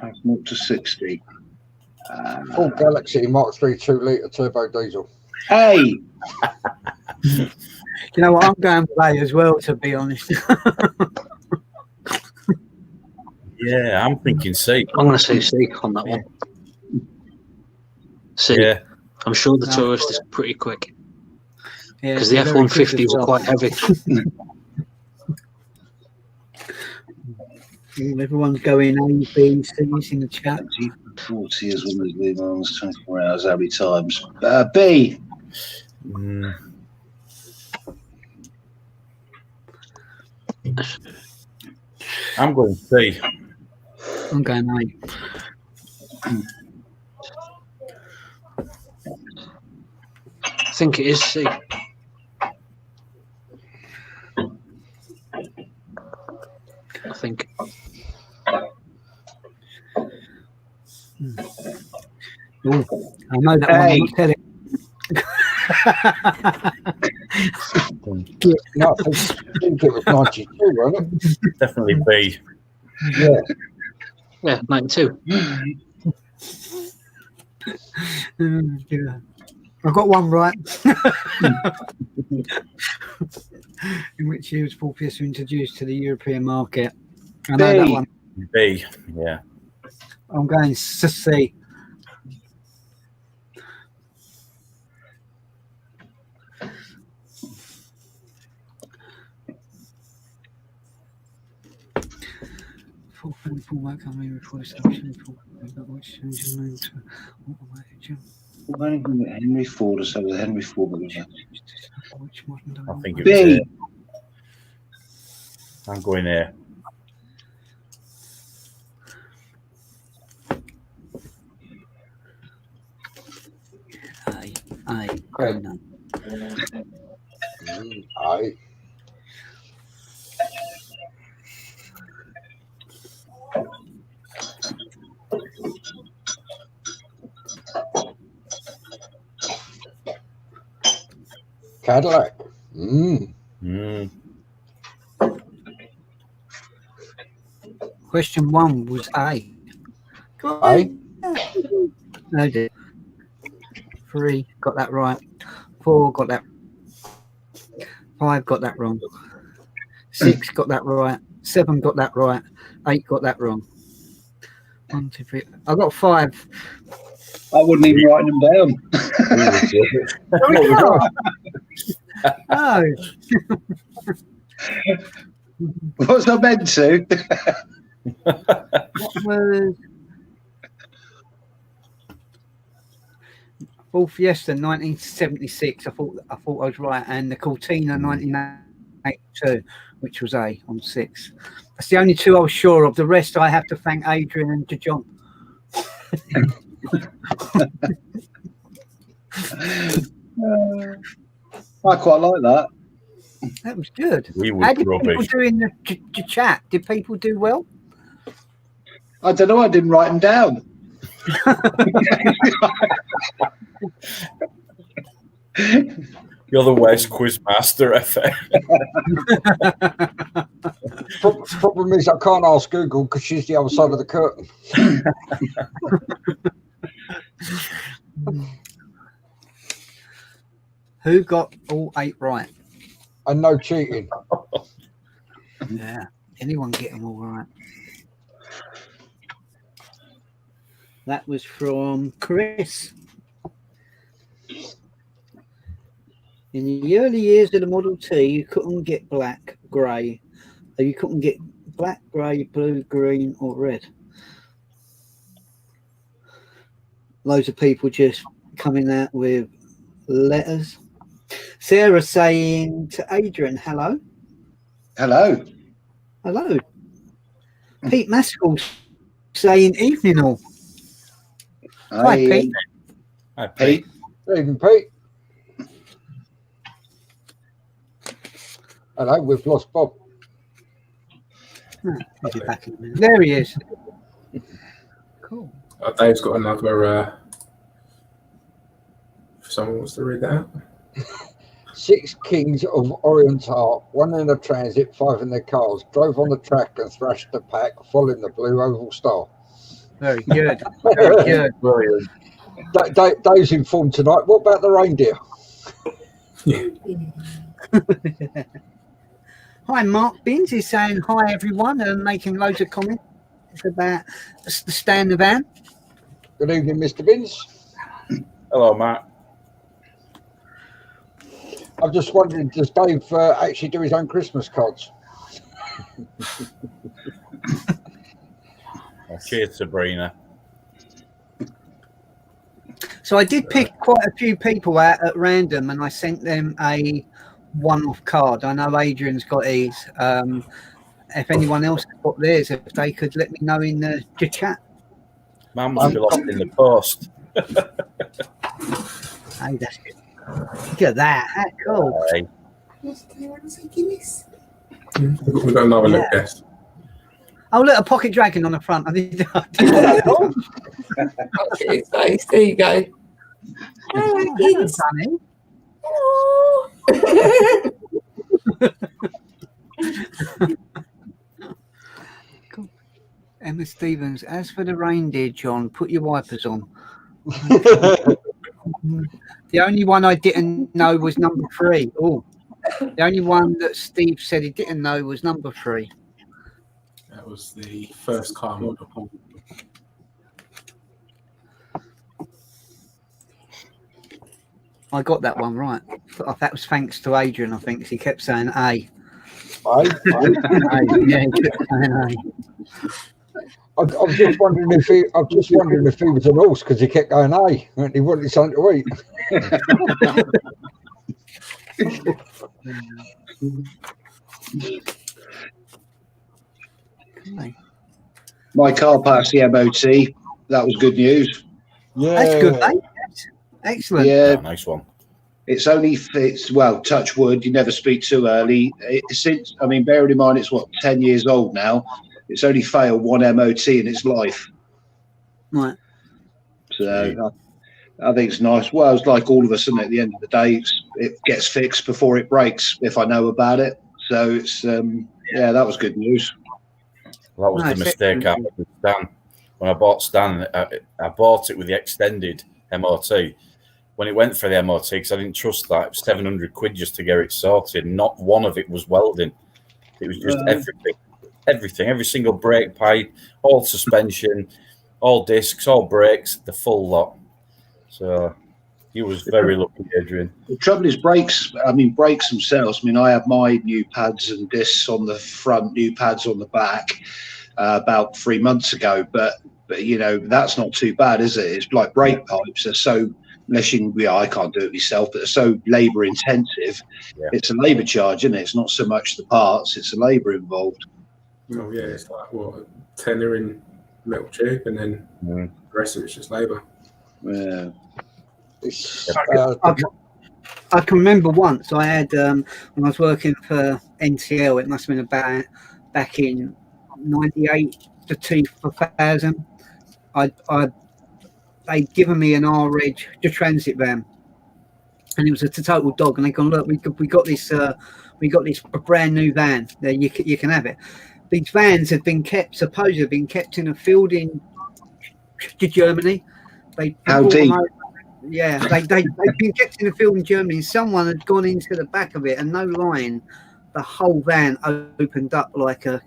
That's 0 to 60. Full Galaxy Mark 3 2-litre turbo diesel. Hey. You know what? I'm going for A as well, to be honest. Yeah, I'm thinking C. I'm going to say C on that one. C. Yeah. I'm sure the tourist is pretty quick because the they're very quick as F-150s are well. quite heavy. Everyone's going A, B, C's in the chat. 40 as well as Le Mans, 24 hours, how many times? B. I'm going C. I'm going A. I think it is C. I think. Ooh, I know that one. I'm not telling. No, I think it was 92, wasn't it? Definitely B. Yeah. Yeah, 92. Yeah. I got one right. In which he was Paul Pierce introduced to the European market. I know that one. B, yeah. I'm going to C. Henry Ford or so with Henry Ford. I think it was B. I'm going here. I. No. Aye. Cadillac. Question 1 was A. Aye. No, dear. 3 got that right. 4 got that. 5 got that wrong. 6 got that right. 7 got that right. 8 got that wrong. 1, 2, 3. I got 5. I wouldn't even write them down. No. Was I meant to? What was 4th Fiesta 1976? I thought I was right, and the Cortina 1982, which was A on 6. That's the only 2 I was sure of. The rest I have to thank Adrian and to John. I quite like that. That was good. We How were did people rubbish. do in the chat? Did people do well? I don't know. I didn't write them down. You're the worst quiz master ever. Problem is, I can't ask Google because she's the other side of the curtain. Who got all 8 right? And no cheating. Yeah, anyone get them all right. That was from Chris. In the early years of the Model T, you couldn't get black, grey. You couldn't get black, grey, blue, green, or red. Loads of people just coming out with letters. Sarah saying to Adrian, hello. Hello. Hello. Pete Maskell saying evening all. Hi, Pete. Hi, Pete. Even Pete. Hello, we've lost Bob. He'll be back in a minute. There he is. Cool. Dave's got another. If someone wants to read that out. 6 kings of Oriental, 1 in a transit, 5 in their cars, drove on the track and thrashed the pack, following the blue oval star. Very good. Very good. Brilliant. Dave's informed tonight. What about the reindeer? Hi, Mark Binns is saying hi, everyone, and making loads of comments about the Stan the Van. Good evening, Mr. Binns. Hello, Matt. I'm just wondering, does Dave actually do his own Christmas cards? Cheers, Sabrina. So I did pick quite a few people out at random, and I sent them a one-off card. I know Adrian's got his. If anyone else has got theirs, if they could let me know in the chat. Man must be lost in the post. Hey, that's good. Look at that. That's cool. Hey. We've got another little guest. Oh, look, a pocket dragon on the front. I did Okay, nice. There you go. Hello, kids. Danny. Cool. Emma Stevens, as for the reindeer, John, put your wipers on. The only one I didn't know was number 3. Oh, the only one that Steve said he didn't know was number 3. That was the first car model. I got that one right. That was thanks to Adrian, I think. He kept saying A. Aye. Yeah, he kept saying A. I'm just wondering if he was an horse because he kept going, "Hey," and he wanted something to eat. Okay. My car passed the MOT. That was good news. Yeah, That's good, mate. Excellent. Yeah, Nice one. it's only fits. Well, touch wood. You never speak too early. Since bearing in mind it's 10 years old now. It's only failed one MOT in its life. Right. So I think it's nice. Well, it's like all of us, and at the end of the day, it gets fixed before it breaks. If I know about it, so it's that was good news. That was the mistake I made with Stan. When I bought Stan, I bought it with the extended MOT. When it went for the MOT, because I didn't trust that, it was £700 just to get it sorted. Not one of it was welding. It was just everything, every single brake pipe, all suspension, all discs, all brakes, the full lot. So he was very lucky, Adrian. The trouble is brakes themselves. I have my new pads and discs on the front, new pads on the back about 3 months ago. But that's not too bad, is it? It's like brake pipes are so, I can't do it myself, but they're so labour intensive. Yeah. It's a labour charge, isn't it? It's not so much the parts, it's the labour involved. Oh yeah, it's like a tenner in metal tube, and then the rest of it's just labour. Yeah. I can remember once I had when I was working for NTL. It must have been about back in '98 to 2000. They'd given me an R-Reg, the transit van, and it was a total dog. And they gone, look, we got this brand new van. There, you can have it. These vans had been supposedly been kept in a field in Germany. How deep? Yeah, they'd been kept in a field in Germany. Someone had gone into the back of it, and no lying, the whole van opened up like a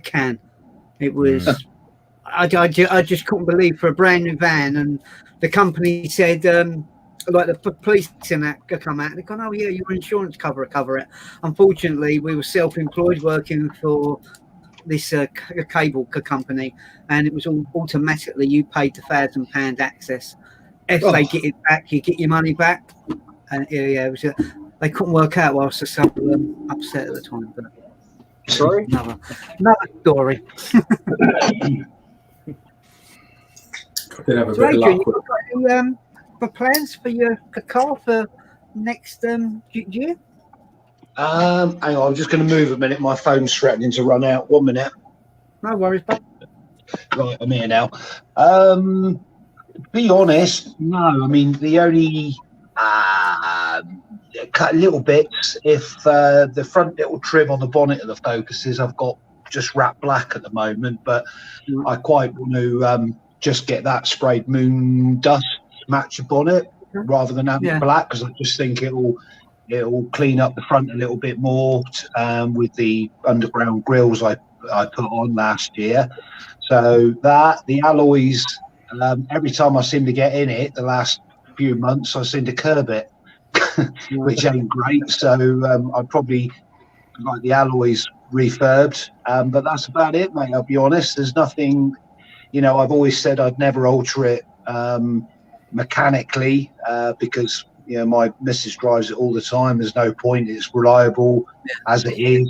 can. It was, I just couldn't believe, for a brand new van. And the company said, like the police and that come out, and they gone, oh yeah, your insurance cover it. Unfortunately, we were self-employed working for this cable company, and it was all automatically, you paid the £1,000 access. If they get it back, you get your money back. And it was they couldn't work out why I was so upset at the time. But sorry, another story. Did have a So bit of Adrian, luck you got any plans for your car for next year? Hang on, I'm just going to move a minute. My phone's threatening to run out. 1 minute. No worries, bud. Right, I'm here now. Be honest, no. The only cut little bits. If the front little trim on the bonnet of the Focuses, I've got just wrapped black at the moment, but I quite want to just get that sprayed moon dust match the bonnet rather than having black, because I just think it'll clean up the front a little bit more with the underground grills I put on last year. So that the alloys, every time I seem to get in it the last few months, I seem to curb it, which ain't great. So I'd probably like the alloys refurbed, but that's about it, mate. I'll be honest. There's nothing, I've always said I'd never alter it mechanically because my missus drives it all the time. There's no point. It's reliable as it is.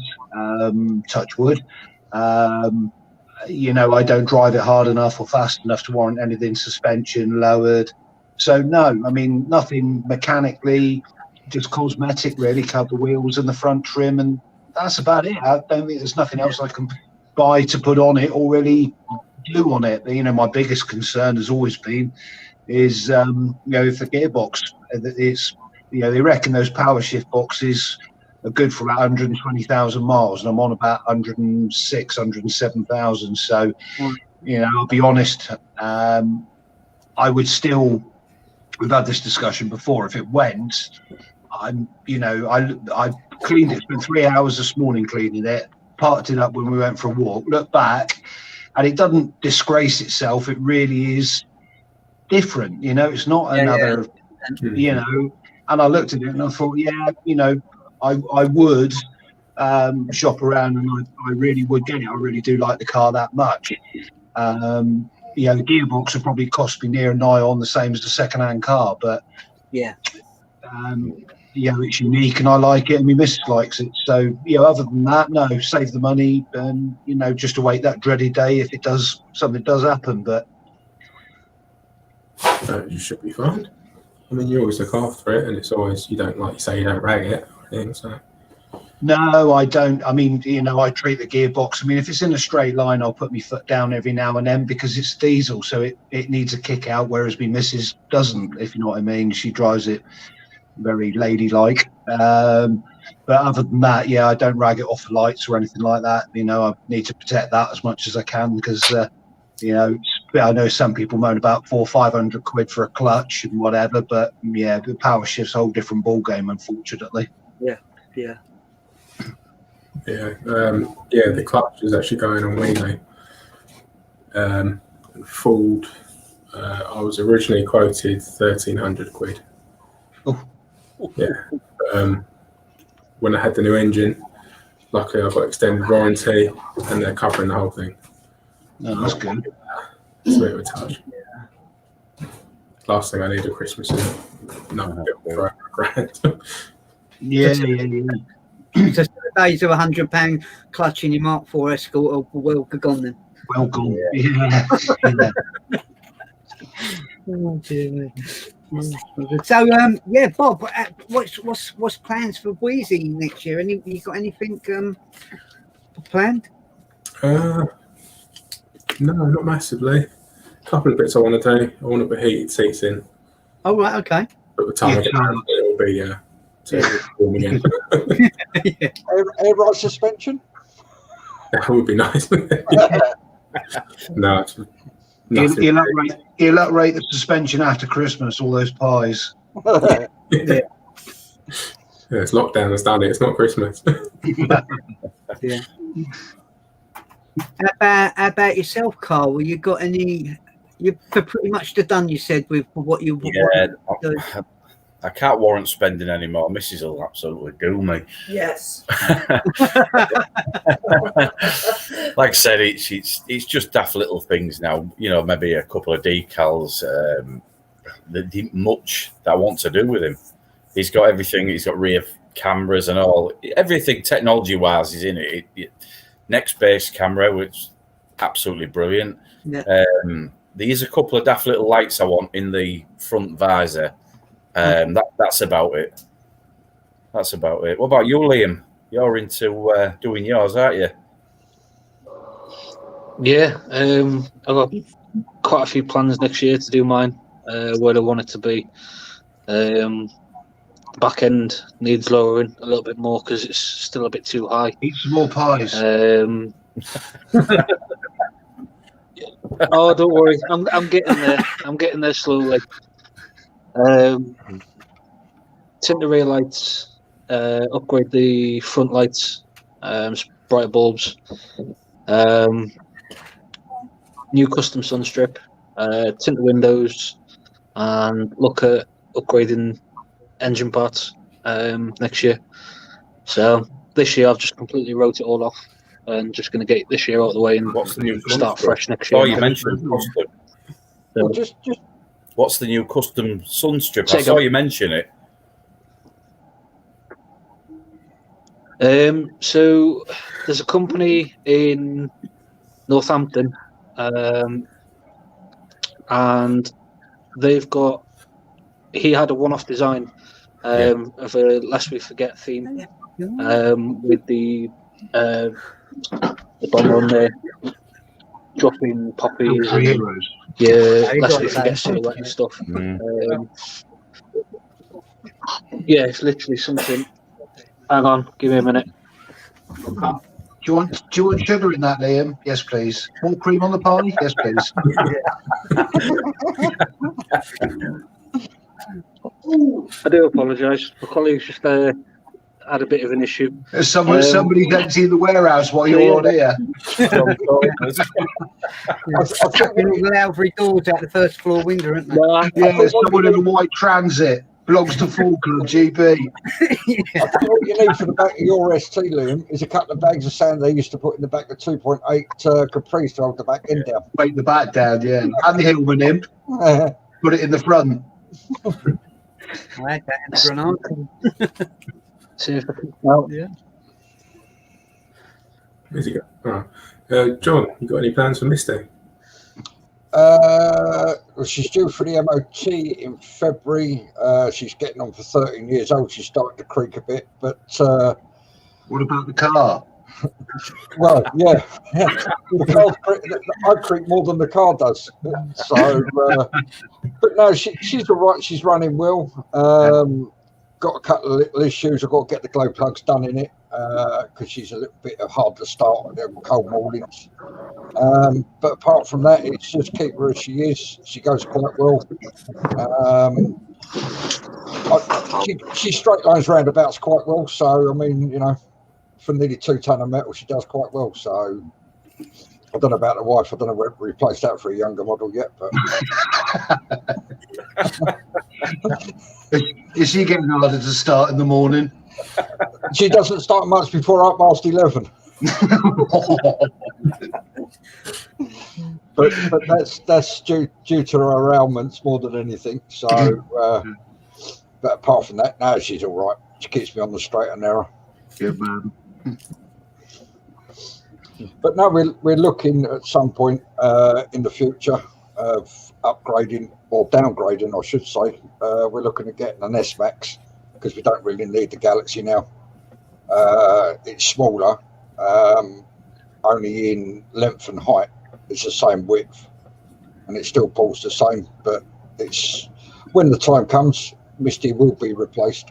Touch wood. I don't drive it hard enough or fast enough to warrant anything suspension lowered. So no, nothing mechanically, just cosmetic really. Cover wheels and the front trim, and that's about it. I don't think there's nothing else I can buy to put on it or really do on it. You know, my biggest concern has always been is you know, if the gearbox, it's, you know, they reckon those power shift boxes are good for about 120,000 miles, and I'm on about 106, 107,000. So, you know, I'll be honest, I would still, we've had this discussion before, if it went, you know, I cleaned it, spent 3 hours this morning cleaning it, parked it up when we went for a walk, looked back, and it doesn't disgrace itself. It really is different, you know, it's not another, you know, and I looked at it and I thought, yeah, you know, I would shop around, and I really would get it. I really do like the car that much. You know, the gearbox would probably cost me near and nigh on the same as the second-hand car, but yeah, you know, it's unique and I like it, and my missus likes it. So, you know, other than that, no, save the money and, you know, just await that dreaded day if it does, something does happen. But you should be fine. I mean, you always look after it, and it's always, you don't, like you say, you don't rag it or anything, so. no, I don't. I mean, you know, I treat the gearbox. I mean, if it's in a straight line, I'll put my foot down every now and then because it's diesel, so it needs a kick out, whereas my missus doesn't, if you know what I mean. She drives it very ladylike. But other than that, yeah, I don't rag it off the lights or anything like that. You know, I need to protect that as much as I can because, you know, I know some people moan about 400 or 500 quid for a clutch and whatever, but yeah, the power shift's a whole different ball game, unfortunately. yeah. Yeah, the clutch is actually going on wheelie. Ford, I was originally quoted 1,300 quid. Oh. Yeah. When I had the new engine, luckily I got extended warranty, and they're covering the whole thing. No, that's good. It's a bit of a touch. Last thing I need at Christmas is no for a grand. Yeah. So the days of £100 clutching your Mark IV Escort are well gone then. Well gone. Yeah. Oh, dear me. So yeah, Bob, what's plans for Wheezy next year? You got anything planned? No, not massively. A couple of bits I want to do. I want to put heated seats in. Oh right, okay. But the time I get around it, it'll be warm again. Air ride suspension. That would be nice. No, it's nothing. He'll uprate the suspension after Christmas, all those pies. Yeah, it's lockdown has done it. It's not Christmas. Yeah. How about yourself, Carl? Well, you got any? You're pretty much done. You said with what you. I can't warrant spending anymore. Mrs. will absolutely do me. Yes. Like I said, it's just daft little things now. You know, maybe a couple of decals. Much that I want to do with him. He's got everything. He's got rear cameras and all. Everything technology-wise is in it. Next base camera, which is absolutely brilliant. Yeah. There's a couple of daft little lights I want in the front visor. That's about it. That's about it. What about you, Liam? You're into doing yours, aren't you? Yeah, I've got quite a few plans next year to do mine. Where I want it to be. Back end needs lowering a little bit more because it's still a bit too high. Eat some more pies. Oh, don't worry, I'm getting there. I'm getting there slowly. Tint the rear lights, upgrade the front lights, brighter bulbs, new custom sun strip, tint the windows, and look at upgrading engine parts next year. So this year I've just completely wrote it all off and just going to get this year out of the way and What's the new start fresh next year. Oh, you mentioned custom. Well, just What's the new custom sun strip? I Say saw go. you mention it. So there's a company in Northampton, and they've got. He had a one-off design of a Lest We Forget theme with the the bomber on there, dropping poppies. Three heroes. Yeah, you last got week that. forget silhouette and stuff. Yeah, it's literally something. Hang on, give me a minute. Do you want sugar in that, Liam? Yes, please. More cream on the pie? Yes, please. I do apologise. My colleagues just had a bit of an issue. Somebody's emptying the warehouse while you're on here. Chucking all the Lowry doors out the first floor window, aren't they? Yeah, there's someone in a white transit. Belongs to Falkland GB. I think what you need for the back of your ST, Liam, is a couple of bags of sand they used to put in the back of 2.8 Caprice to hold the back end down. Weight the back down, yeah. And the Hillman imp. Put it in the front. I had that in the Granada. See if I can help. Yeah. Where's he go? Oh. John, you got any plans for Misty? Well, she's due for the MOT in February. She's getting on for 13 years old. She's starting to creak a bit, but What about the car? well, yeah. The car's I creak more than the car does. So, but no, she's all right. She's running well. Got a couple of little issues. I've got to get the glow plugs done in it because she's a little bit hard to start on them cold mornings. But apart from that, it's just keep her as she is. She goes quite well. She straight lines roundabouts quite well. So, I mean, you know, for nearly 2 ton of metal, she does quite well. So, I don't know about the wife. I don't know whether to replace that for a younger model yet. But Is she getting harder to start in the morning? she doesn't start much before 11:30. but that's due to her ailments more than anything. So, but apart from that, no, she's all right. She keeps me on the straight and narrow. Good man. But no, we're looking at some point in the future of upgrading or downgrading, I should say. We're looking at getting an S-Max because we don't really need the Galaxy now. It's smaller, only in length and height. It's the same width, and it still pulls the same. But it's when the time comes, Misty will be replaced.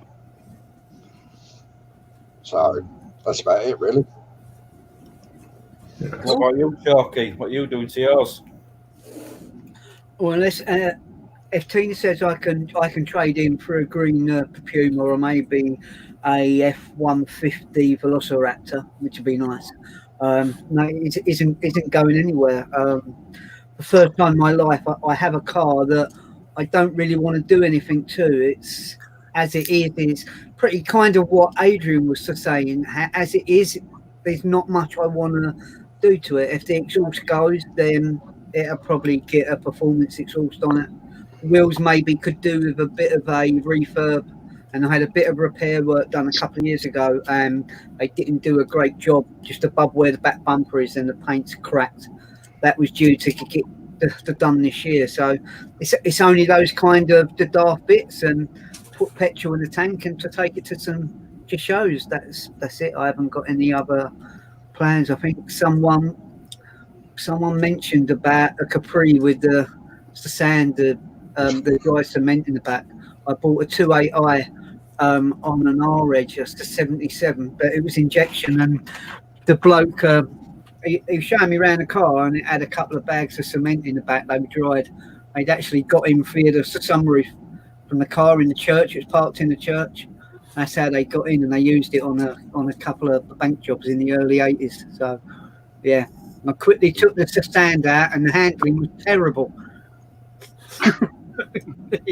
So that's about it, really. What about you, Sharky? What are you doing to yours? Well, unless if Tina says I can trade in for a green Puma or maybe a F-150 Velociraptor, which would be nice. No, it isn't going anywhere. The first time in my life, I have a car that I don't really want to do anything to. It's as it is. It's pretty kind of what Adrian was saying. As it is, there's not much I want to do to it. If the exhaust goes, then it'll probably get a performance exhaust on it. Wheels maybe could do with a bit of a refurb, and I had a bit of repair work done a couple of years ago, and they didn't do a great job just above where the back bumper is, and the paint's cracked. That was due to get done this year. So it's only those kind of the daft bits, and put petrol in the tank and to take it to some shows. That's it. I haven't got any other plans. I think someone mentioned about a Capri with the sand, the dry cement in the back. I bought a 2.8i on an R-Edge, just a 77, but it was injection, and the bloke he was showing me around the car, and it had a couple of bags of cement in the back. They were dried. They'd actually got him via the sunroof from the car in the church. It was parked in the church. That's how they got in, and they used it on a couple of bank jobs in the early 80s. So, yeah, I quickly took the stand out, and the handling was terrible.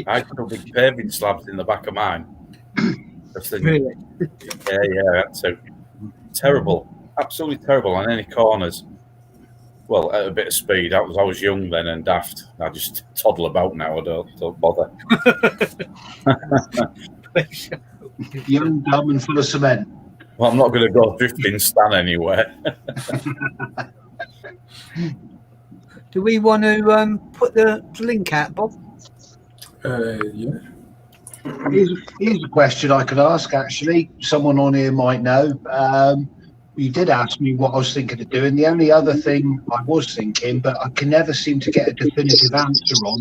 I put big paving slabs in the back of mine. Really? Yeah, that's terrible. Absolutely terrible on any corners. Well, at a bit of speed. I was young then and daft. I just toddle about now. I don't bother. Young, dumb, and full of cement. Well, I'm not going to go drifting Stan anywhere. Do we want to put the link out, Bob? Yeah. Here's a question I could ask, actually. Someone on here might know. you did ask me what I was thinking of doing. The only other thing I was thinking, but I can never seem to get a definitive answer on,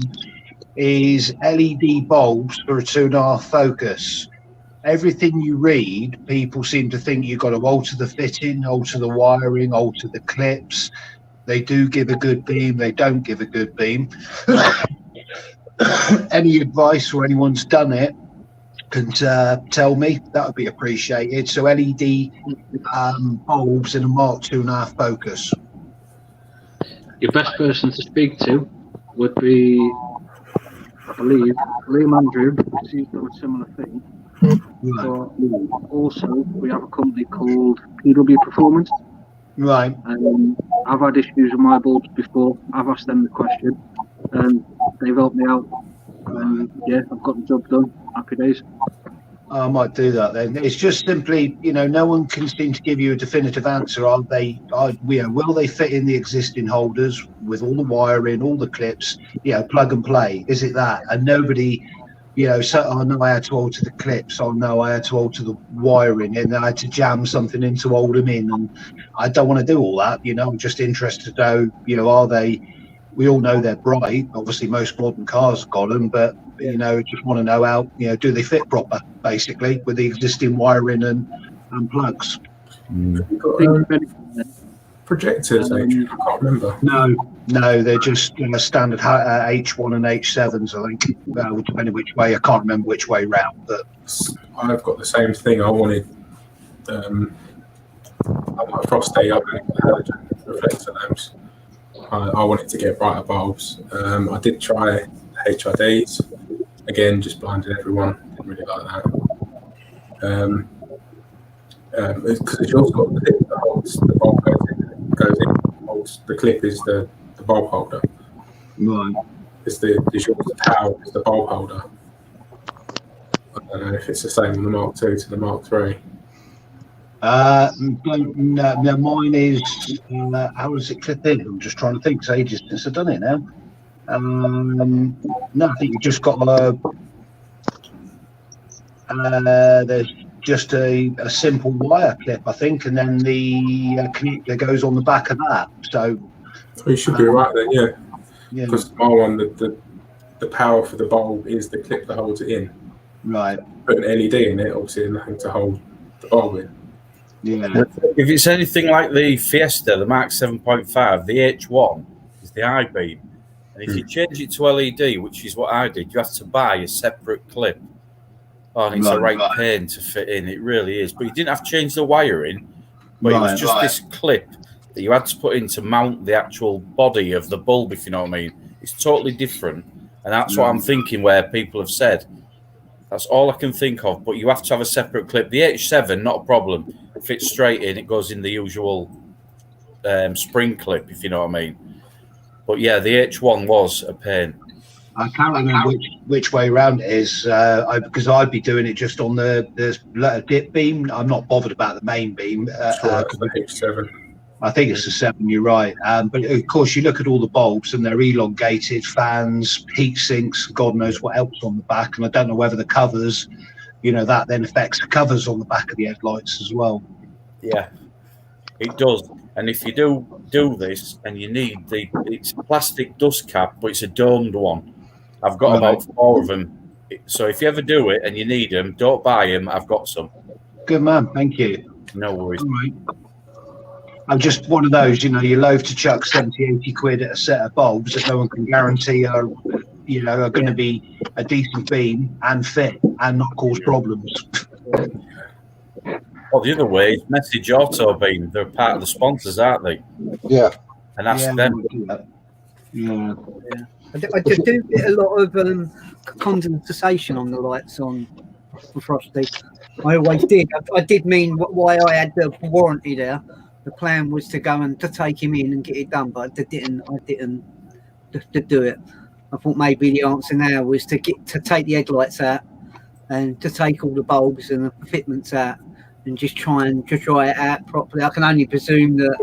is LED bulbs for a 2.5 focus. Everything you read, people seem to think you've got to alter the fitting, alter the wiring, alter the clips. They do give a good beam, they don't give a good beam. Any advice or anyone's done it can tell me, that would be appreciated. So LED bulbs in a Mark 2.5 focus. Your best person to speak to would be, I believe, Liam Andrew, because he's done a similar thing. But also, we have a company called PW Performance. Right. I've had issues with my bulbs before. I've asked them the question, and they've helped me out. And yeah, I've got the job done. Happy days. I might do that then. It's just simply, no one can seem to give you a definitive answer. Will they fit in the existing holders with all the wiring, all the clips, plug and play? Is it that? And nobody, so I know I had to alter the clips. I know I had to alter the wiring, and I had to jam something in to hold them in. And I don't want to do all that. I'm just interested to know, are they? We all know they're bright. Obviously, most modern cars have got them, but just want to know how, do they fit proper, basically, with the existing wiring and plugs. Projectors, I can't remember. No, they're just standard H1 and H7s, I think, depending which way. I can't remember which way round, but I've got the same thing. I wanted a frosty oven halogen reflector lamps. I wanted to get brighter bulbs. I did try HIDs. Again, just blinded everyone. Didn't really like that. Because it's also got the clip that holds the bulb goes in. Holds the clip is the bulb holder. Right. It's the towel is the bulb holder. I don't know if it's the same on the Mark II to the Mark III. No, mine is. How does it clip in? I'm just trying to think. It's ages since I've done it now. No, I think you just got there's just a simple wire clip, I think, and then the connector goes on the back of that. So you should be right then, yeah. Because my one, the power for the bulb is the clip that holds it in. Right. Put an LED in it, obviously, nothing to hold the bulb in. Yeah. If it's anything like the Fiesta, the Mark 7.5, the H1 is the I-beam. And if you change it to LED, which is what I did, you have to buy a separate clip. Oh, and it's a right pain to fit in. It really is. But you didn't have to change the wiring. But it was just this clip that you had to put in to mount the actual body of the bulb, if you know what I mean. It's totally different. And that's what I'm thinking where people have said. That's all I can think of. But you have to have a separate clip. The H7, not a problem. It fits straight in. It goes in the usual spring clip, if you know what I mean. But yeah, the H1 was a pain. I can't remember which way around it is, because I'd be doing it just on the dip beam. I'm not bothered about the main beam. The H7. I think it's the 7, you're right. But of course, you look at all the bulbs and they're elongated, fans, heat sinks, God knows what else on the back. And I don't know whether the covers, that then affects the covers on the back of the headlights as well. Yeah, it does. And if you do this and you need it's a plastic dust cap, but it's a domed one. I've got about 4 of them. So if you ever do it and you need them, don't buy them. I've got some. Good man, thank you. No worries. All right. I'm just one of those, you're loath to chuck 70, 80 quid at a set of bulbs that no one can guarantee are going to be a decent beam and fit and not cause problems. Well, the other way is Message Auto Beam. They're part of the sponsors, aren't they? Yeah. And ask them. Yeah. I just do get a lot of condensation on the lights on Frosty. I always did. I did mean why I had the warranty there. The plan was to go and to take him in and get it done, but I didn't to do it. I thought maybe the answer now was to take the headlights out and to take all the bulbs and the fitments out and just try it out properly. I can only presume that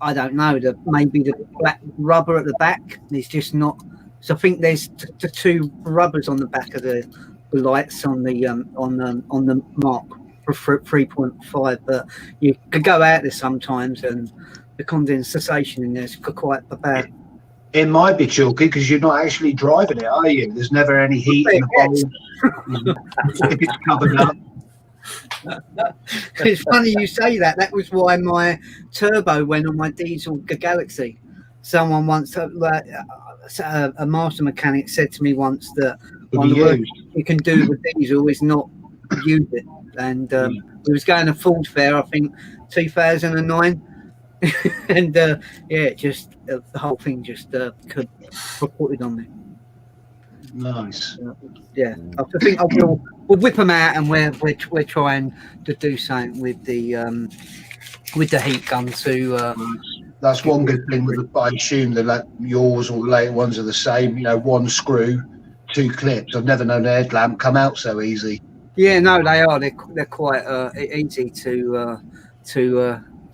I don't know, that maybe the black rubber at the back is just not. So I think there's the 2 rubbers on the back of the lights on the Mark for 3.5, but you could go out there sometimes and the condensation in there is quite bad. It might be chalky because you're not actually driving it, are you? There's never any heat in the bowl. If it's covered up. It's funny you say that. That was why my turbo went on my diesel Galaxy. Someone once, a master mechanic said to me once that one of the worst you can do with diesel is not use it. And we was going to Ford Fair, I think 2009. And just the whole thing just could reported on me. Nice. I think we'll whip them out, and we're trying to do something with the heat gun to. That's one good thing with I assume that yours or the later ones are the same. You know, one screw, 2 clips. I've never known an headlamp come out so easy. Yeah, no, they are. They're quite easy to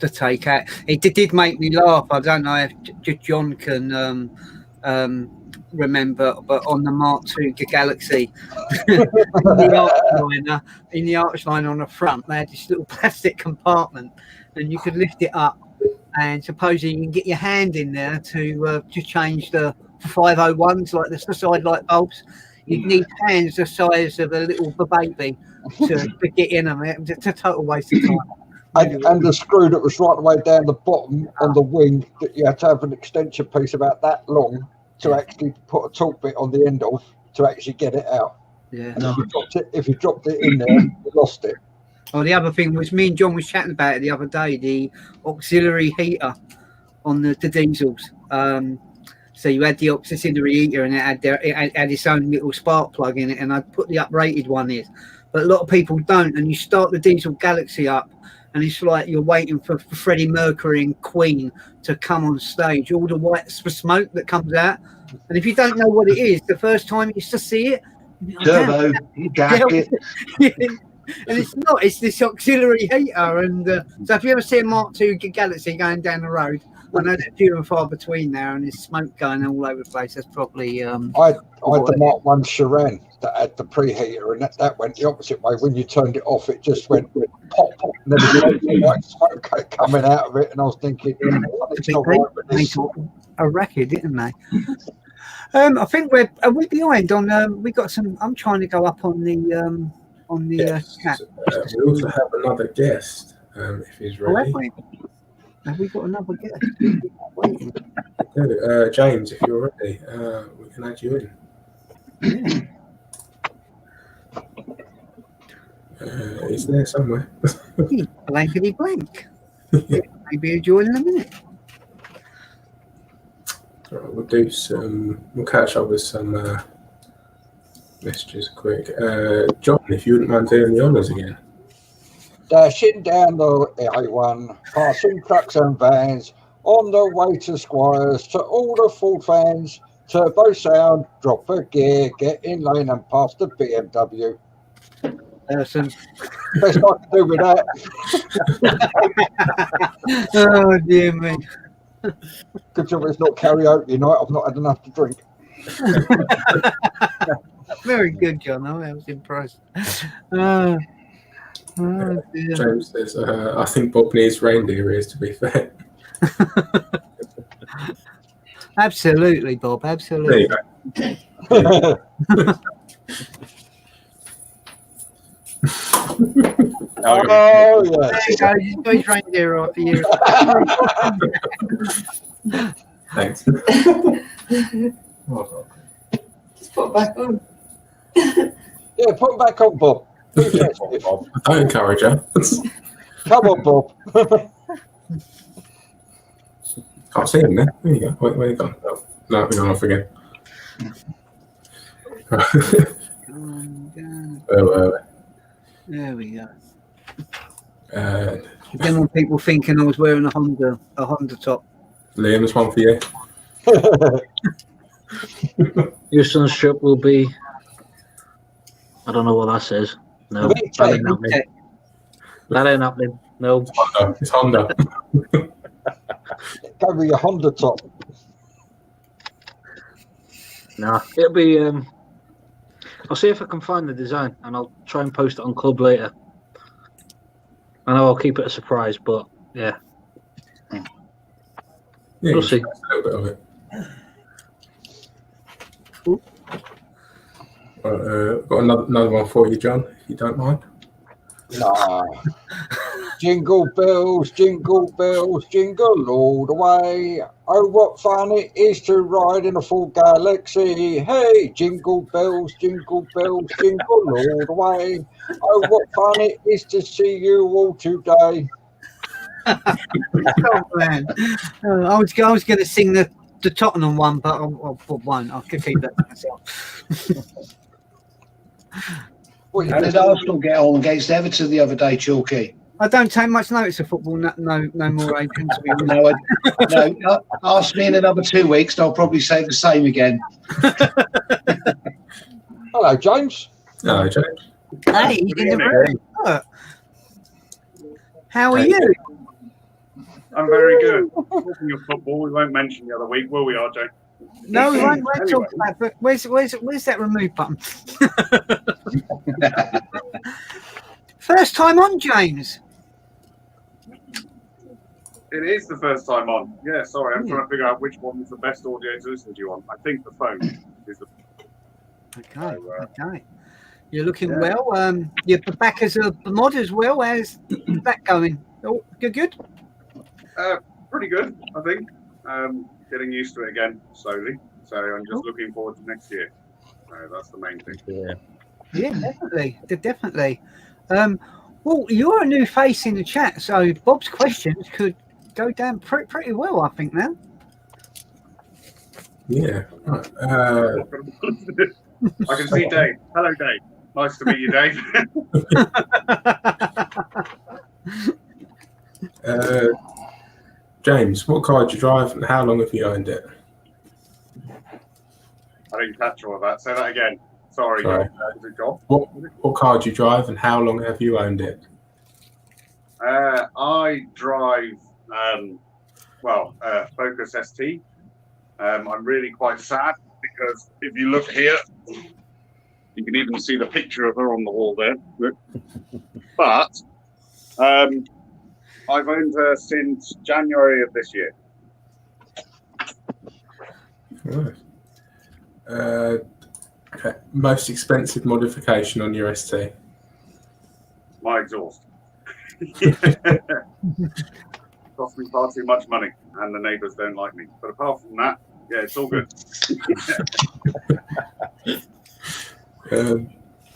take out. It did make me laugh. I don't know if John can remember, but on the Mark II Galaxy, in the arch line on the front, they had this little plastic compartment, and you could lift it up, and supposedly you can get your hand in there to change the 501s, like the side light bulbs. You'd need hands the size of a little baby to get in them. It's a total waste of time. And the screw that was right the way down the bottom on the wing, that you had to have an extension piece about that long to actually put a torque bit on the end of to actually get it out. Yeah. And if you dropped it in there, you lost it. Oh, the other thing was, me and John was chatting about it the other day, the auxiliary heater on the diesels. So you had the auxiliary heater, and it had its own little spark plug in it, and I'd put the uprated one in. But a lot of people don't, and you start the diesel Galaxy up, and it's like you're waiting for Freddie Mercury and Queen to come on stage, all the white smoke that comes out. And if you don't know what it is, the first time you used to see it, turbo, gasket. And it's not, it's this auxiliary heater. And so if you ever see a Mark II Galaxy going down the road, I know they're few and far between there, and there's smoke going all over the place. That's probably. I had the Mark 1 Chiron that had the preheater, and that went the opposite way. When you turned it off, it just went pop, pop, and there was white smoke coming out of it. And I was thinking, it's not right with this. A racket, didn't they? I think we're behind on. We got some. I'm trying to go up on the chat. We also have another guest, if he's ready. Have we got another guest? James, if you're ready, we can add you in. It's there somewhere. Blankety blank. Maybe he'll join in a minute. All right, we'll catch up with some messages quick. John, if you wouldn't mind doing the honours again. Dashing down the A1, passing trucks and vans, on the way to Squires, to all the Ford fans, turbo sound, drop a gear, get in lane and pass the BMW. Best I can do with that. Oh, dear me. Good job it's not karaoke night. I've not had enough to drink. Very good, John. I was impressed. James says, I think Bob needs reindeer ears, to be fair. Absolutely, Bob. Absolutely. There you go. Oh, yeah. There you go. You've got his reindeer off here. Thanks. Just put it back on. Yeah, put them back on, Bob. I don't encourage her. Come on, Bob. Can't see him there. There you go. Where you gone? Oh, no, we're gone off again. There we go. Then when people thinking I was wearing a Honda top. Liam, there's one for you. Your sonship will be. I don't know what that says. No, that ain't happening. That ain't happening. No. It's Honda. Go with your Honda top. Nah, it'll be. I'll see if I can find the design, and I'll try and post it on Club later. I know I'll keep it a surprise, but yeah, Yeah, we'll you see. should have a little bit of it. Got another one for you, John, if you don't mind. Nah. Jingle bells, jingle all the way. Oh, what fun it is to ride in a full galaxy. Hey, jingle bells, jingle all the way. Oh, what fun it is to see you all today. Oh man, I was going to sing the Tottenham one, but I won't. I could keep that to myself. What you How did Arsenal get on against Everton the other day, Chalky? I don't take much notice of football. No more, Adrian. To be honest. No, ask me in another 2 weeks, and I'll probably say the same again. Hello, James. No, James. Hey, he's in the room. Look. How are you? I'm very good. Talking of football, we won't mention the other week, will we, RJ? No, we won't Anyway. talk about it. But where's that remove button? First time on, James. It is the first time on. Yeah, sorry, I'm trying to figure out which one is the best audio to listen to you on. I think the phone is the. Okay, okay. You're looking well. You're back as a mod as well. How's that going? Oh, good. Pretty good, I think. Getting used to it again slowly. So I'm just looking forward to next year. That's the main thing. Yeah, definitely. Well, you're a new face in the chat, so Bob's questions could go down pretty well, I think, now. Yeah. I can see Dave. Hello, Dave. Nice to meet you, Dave. James, what car do you drive and how long have you owned it? I didn't catch all of that. Say that again. Sorry. Is it John? What car do you drive and how long have you owned it? I drive, Focus ST. I'm really quite sad because if you look here, you can even see the picture of her on the wall there. Look. But I've owned her since January of this year. Right. Okay. Most expensive modification on your ST? My exhaust. Cost me far too much money, and the neighbours don't like me. But apart from that, yeah, it's all good.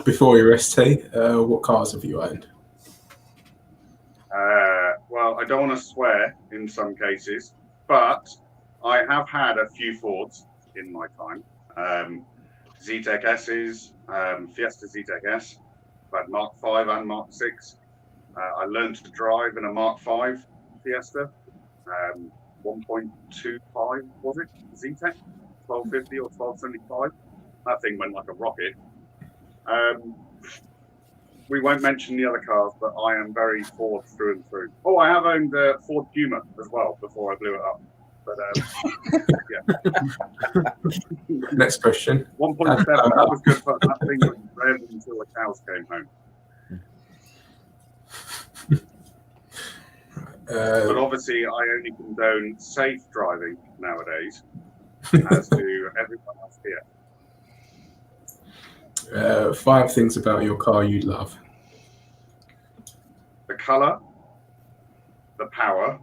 Before your ST, what cars have you owned? Well, I don't want to swear in some cases, but I have had a few Fords in my time. Z-Tech S's, Fiesta Z-Tech S. I've had Mark 5 and Mark 6. I learned to drive in a Mark 5 Fiesta. 1.25 was it? Z-Tech? 1250 or 1275. That thing went like a rocket. We won't mention the other cars, but I am very Ford through and through. Oh, I have owned the Ford Puma as well before I blew it up. But yeah. Next question. 1.7. That was good, but that thing was revved until the cows came home. But obviously, I only condone safe driving nowadays, as do everyone else here. 5 things about your car you love. The colour, the power,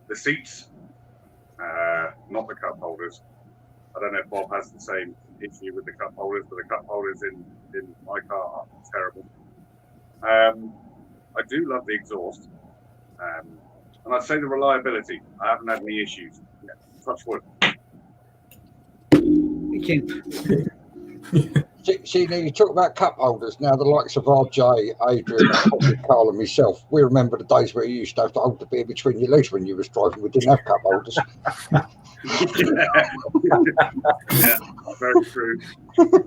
the seats, not the cup holders. I don't know if Bob has the same issue with the cup holders, but the cup holders in my car are terrible. I do love the exhaust. And I'd say the reliability. I haven't had any issues. Yeah, touch wood. See, now you talk about cup holders. Now, the likes of RJ, Adrian, Carl, and myself, we remember the days where you used to have to hold the beer between your legs when you was driving. We didn't have cup holders. Yeah, very true.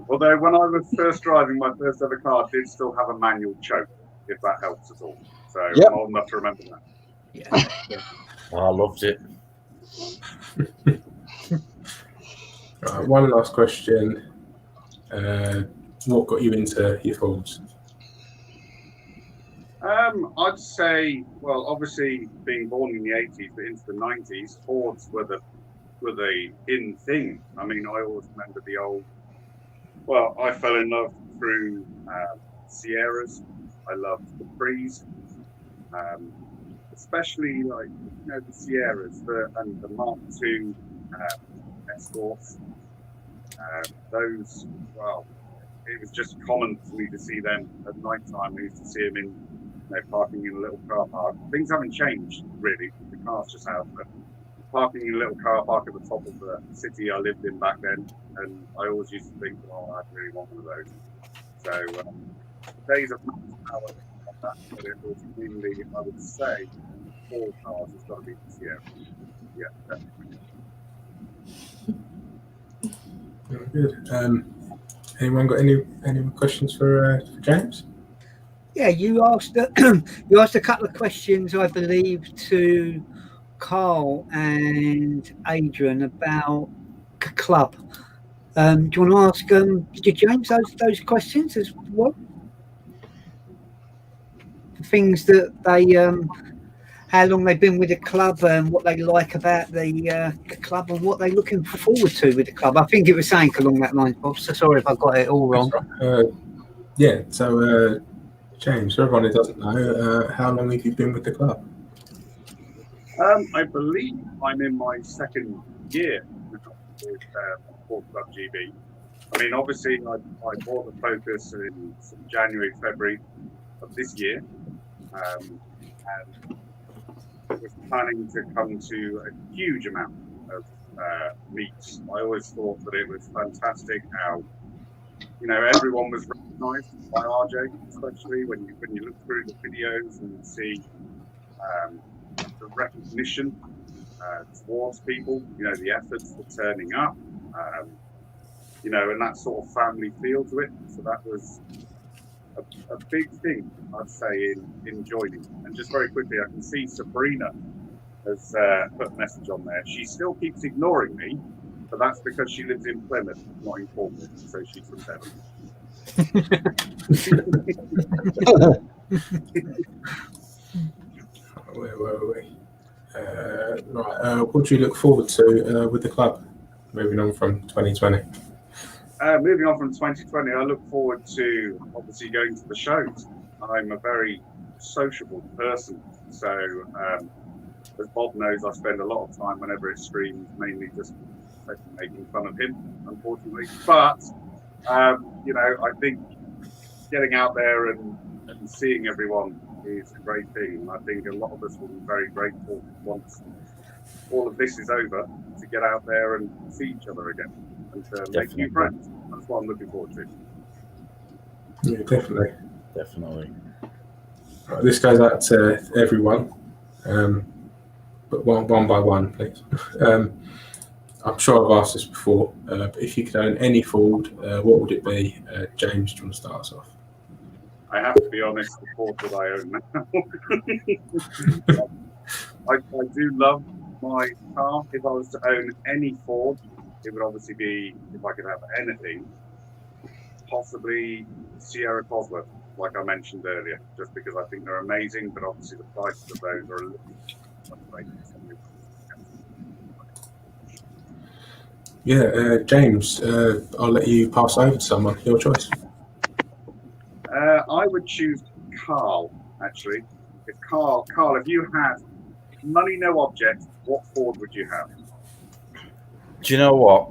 Although when I was first driving my first ever car, I did still have a manual choke, if that helps at all. So I'm old enough to remember that. Yeah. Oh, I loved it. Right, one last question. What got you into your Fords? I'd say, well, obviously being born in the 80s, but into the 90s, Fords were the in thing. I mean, I always remember the old. Well, I fell in love through Sierras. I loved the Capris, especially like the Sierras and the Mark II Escorts. Those, well, it was just common for me to see them at night time. We used to see them in parking in a little car park. Things haven't changed really. The cars just have, but parking in a little car park at the top of the city I lived in back then, and I always used to think, well, I'd really want one of those. So days of max power like that, but it was mainly, I would say, 4 cars has got to be the Sierra. Yeah, definitely. Very good. Anyone got any questions for James? Yeah, you asked a couple of questions, I believe, to Carl and Adrian about the club. Do you want to ask James those questions as well? Things that they, how long they've been with the club, and what they like about the club, and what they're looking forward to with the club. I think it was something along that line, Bob. So sorry if I got it all wrong. Yeah. So, James, for everyone who doesn't know, how long have you been with the club? I believe I'm in my 2nd year with Sport Club GB. I mean, obviously, I bought the Focus in January, February of this year, and was planning to come to a huge amount of meets. I always thought that it was fantastic how everyone was recognised by RJ, especially when you look through the videos and see the recognition towards people, the efforts for turning up, and that sort of family feel to it. So that was a big thing, I'd say, in joining. And just very quickly, I can see Sabrina has put a message on there. She still keeps ignoring me, but that's because she lives in Plymouth, not in Cornwall, so she's from Devon. Where were we? Right. What do you look forward to with the club moving on from 2020? Moving on from 2020, I look forward to obviously going to the shows. I'm a very sociable person, so as Bob knows, I spend a lot of time whenever it streams, mainly just making fun of him, unfortunately. But I think getting out there and seeing everyone is a great thing. And I think a lot of us will be very grateful once all of this is over to get out there and see each other again and make new friends. That's what I'm looking forward to. Yeah, definitely. Right, this goes out to everyone, but one by one, please. I'm sure I've asked this before, but if you could own any Ford, what would it be? James, do you want to start us off? I have to be honest, the Ford that I own now. I do love my car. If I was to own any Ford, it would obviously be, if I could have anything, possibly Sierra Cosworth, like I mentioned earlier, just because I think they're amazing, but obviously the prices of those are a little bit. Yeah, James, I'll let you pass over to someone. Your choice. I would choose Carl, actually. If Carl, if you had money, no object, what Ford would you have? Do you know what?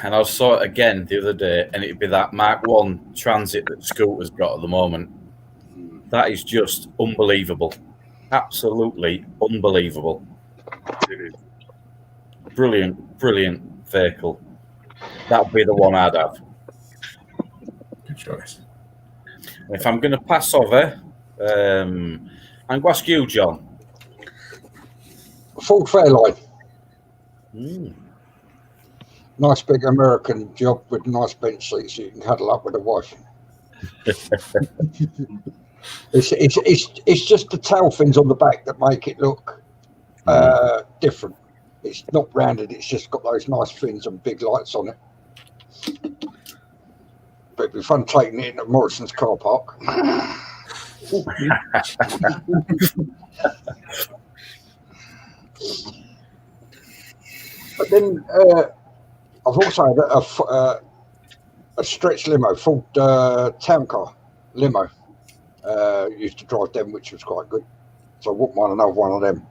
And I saw it again the other day, and it'd be that Mark 1 Transit that Scooter's got at the moment. That is just unbelievable. Absolutely unbelievable. It is. Brilliant vehicle. That would be the one I'd have. Good choice. If I'm going to pass over, I'm going to ask you, John. Ford Fairline. Mm. Nice big American job with nice bench seats so you can cuddle up with a wife. It's just the tail fins on the back that make it look different. It's not rounded, it's just got those nice fins and big lights on it. But it'd be fun taking it into Morrison's car park. But then I've also had a stretch limo, Ford town car limo. Used to drive them, which was quite good. So I wouldn't mind another one of them.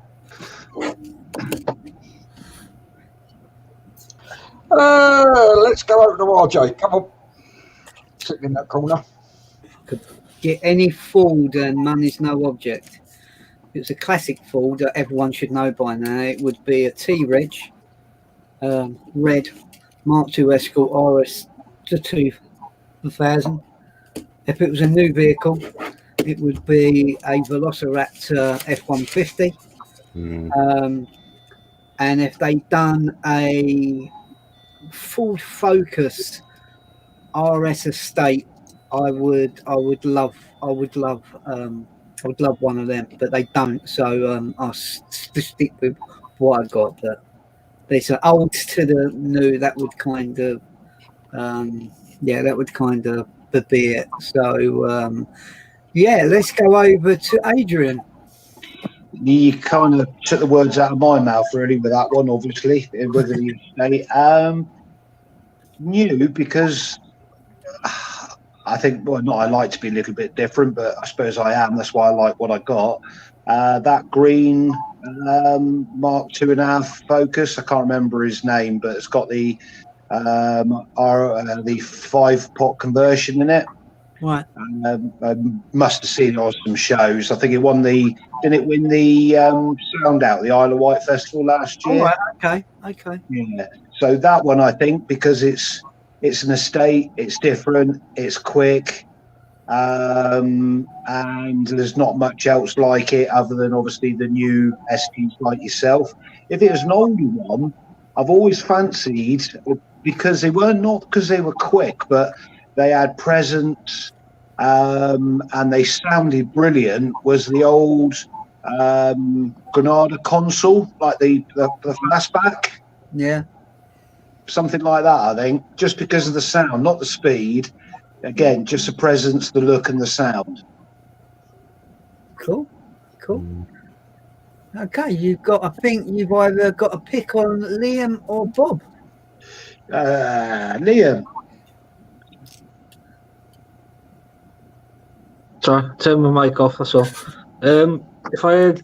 Let's go over to RJ. Come on. Sitting in that corner. Get any Ford and money's no object. It was a classic Ford that everyone should know by now. It would be a T-Reg, red Mark II Escort RS to 2000. If it was a new vehicle, it would be a Velociraptor F-150. And if they'd done a Ford Focus RS Estate, I would love one of them, but they don't. So I'll stick with what I got. But there's an old to the new. That would kind of, that would kind of be it. So let's go over to Adrian. You kind of took the words out of my mouth, really, with that one. Obviously, whether you say new, because I think, well, not I like to be a little bit different, but I suppose I am. That's why I like what I got. That green Mark II.5 Focus, I can't remember his name, but it's got the 5-pot conversion in it. Right. I must have seen it on some shows. I think it won didn't it win the Sound Out, the Isle of Wight Festival last year? All right, okay. Yeah. So that one, I think, because it's an estate, it's different, it's quick, and there's not much else like it other than obviously the new STs like yourself. If it was an older one, I've always fancied, because they were quick, but they had presence, and they sounded brilliant, was the old Granada console, like the fastback. Yeah. Something like that, I think, just because of the sound, not the speed. Again, just the presence, the look, and the sound. Cool. Okay, I think you've either got a pick on Liam or Bob. Liam. Sorry, turn my mic off, that's all. If I had...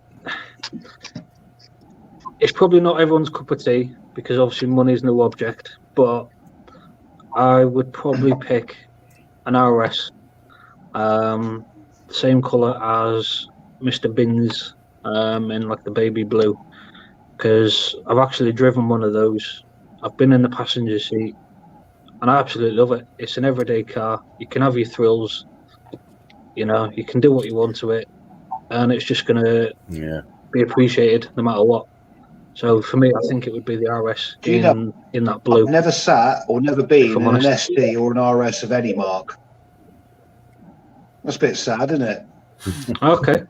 It's probably not everyone's cup of tea, because obviously money is no object, but I would probably pick an RS, same colour as Mr. Bin's, in like the baby blue, because I've actually driven one of those. I've been in the passenger seat, and I absolutely love it. It's an everyday car. You can have your thrills, you know, you can do what you want to it, and it's just going to be appreciated no matter what. So for me, I think it would be the RS in that blue. I've never sat or never been in an ST or an RS of any mark. That's a bit sad, isn't it? Okay.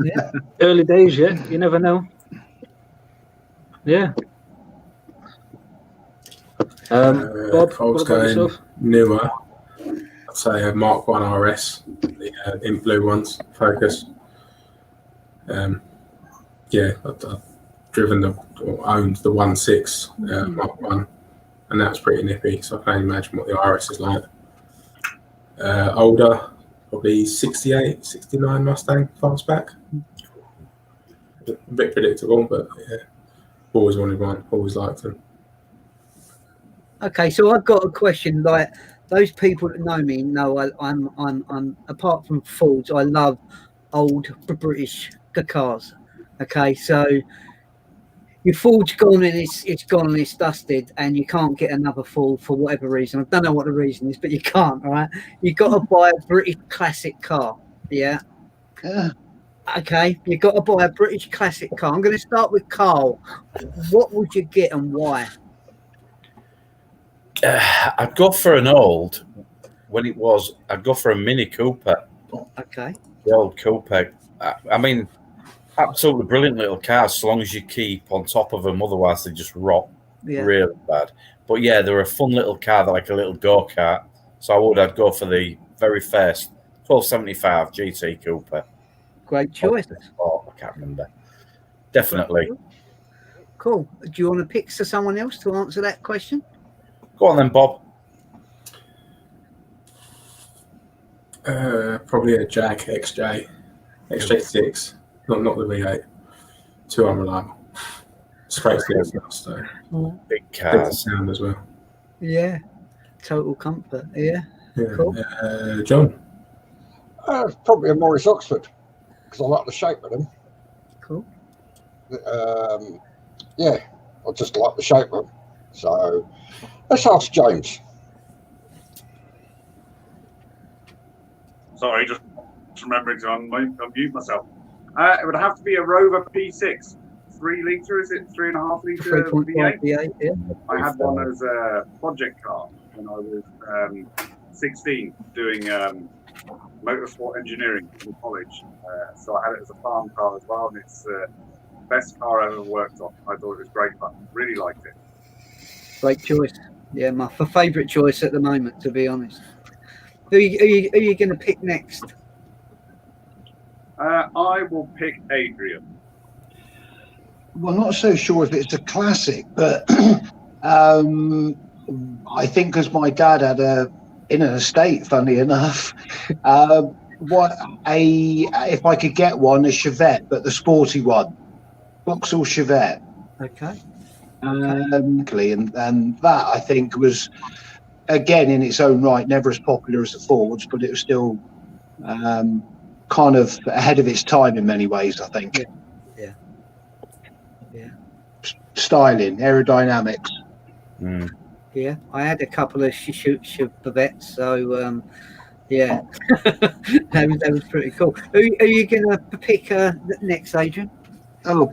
Yeah. Early days, yeah. You never know. Yeah. Bob, what about yourself? Newer. I'd say a Mark 1 RS, the in blue ones, Focus. I've driven or owned the 1.6 Mark 1, and that's pretty nippy, so I can imagine what the RS is like. Older, probably 68, 69 Mustang fastback. A bit predictable, but yeah, always wanted one, always liked them. Okay, so I've got a question. Like those people that know me know I'm apart from Fords, I love old British cars. Okay, so your Ford's gone and it's gone and it's dusted, and you can't get another Ford for whatever reason. I don't know what the reason is, but you can't. All right, you've got to buy a British classic car. Yeah. Okay, you've got to buy a British classic car. I'm going to start with Carl. What would you get and why? I'd go for an old. I'd go for a Mini Cooper. Okay. The old Cooper. I mean, absolutely brilliant little cars, so long as you keep on top of them. Otherwise, they just rot really bad. But yeah, they're a fun little car, like a little go-kart. So I'd go for the very first 1275 GT Cooper. Great choice. Oh, I can't remember. Definitely. Cool. Do you want to pick someone else to answer that question? Go on then, Bob. Probably a Jag XJ6, not the V8. Too unreliable. Straight to the stuff, so Big big cars. sound as well. Yeah. Total comfort. Yeah. Yeah. Cool. John. Probably a Morris Oxford because I like the shape of them. Cool. Yeah, I just like the shape of them. So let's ask James. Sorry, just remembering to unmute myself. It would have to be a Rover P6, 3 litre. Is it 3.5 litre 3.5 V8? V8, yeah. I had one as a project car when I was 16, doing motorsport engineering in college. So I had it as a farm car as well, and it's the best car I ever worked on. I thought it was great fun. Really liked it. Great choice. Yeah, my favourite choice at the moment, to be honest. Who are you going to pick next? I will pick Adrian. Well, not so sure if it's a classic, but I think because my dad had in an estate, funny enough, if I could get one, a Chevette, but the sporty one, Vauxhall Chevette. Okay. And that I think was, again, in its own right, never as popular as the Fords, but it was still kind of ahead of its time in many ways, I think. Yeah. Styling, aerodynamics. Yeah, I had a couple of Chevettes, so yeah, that was pretty cool. Are you going to pick next, Adrian? Oh,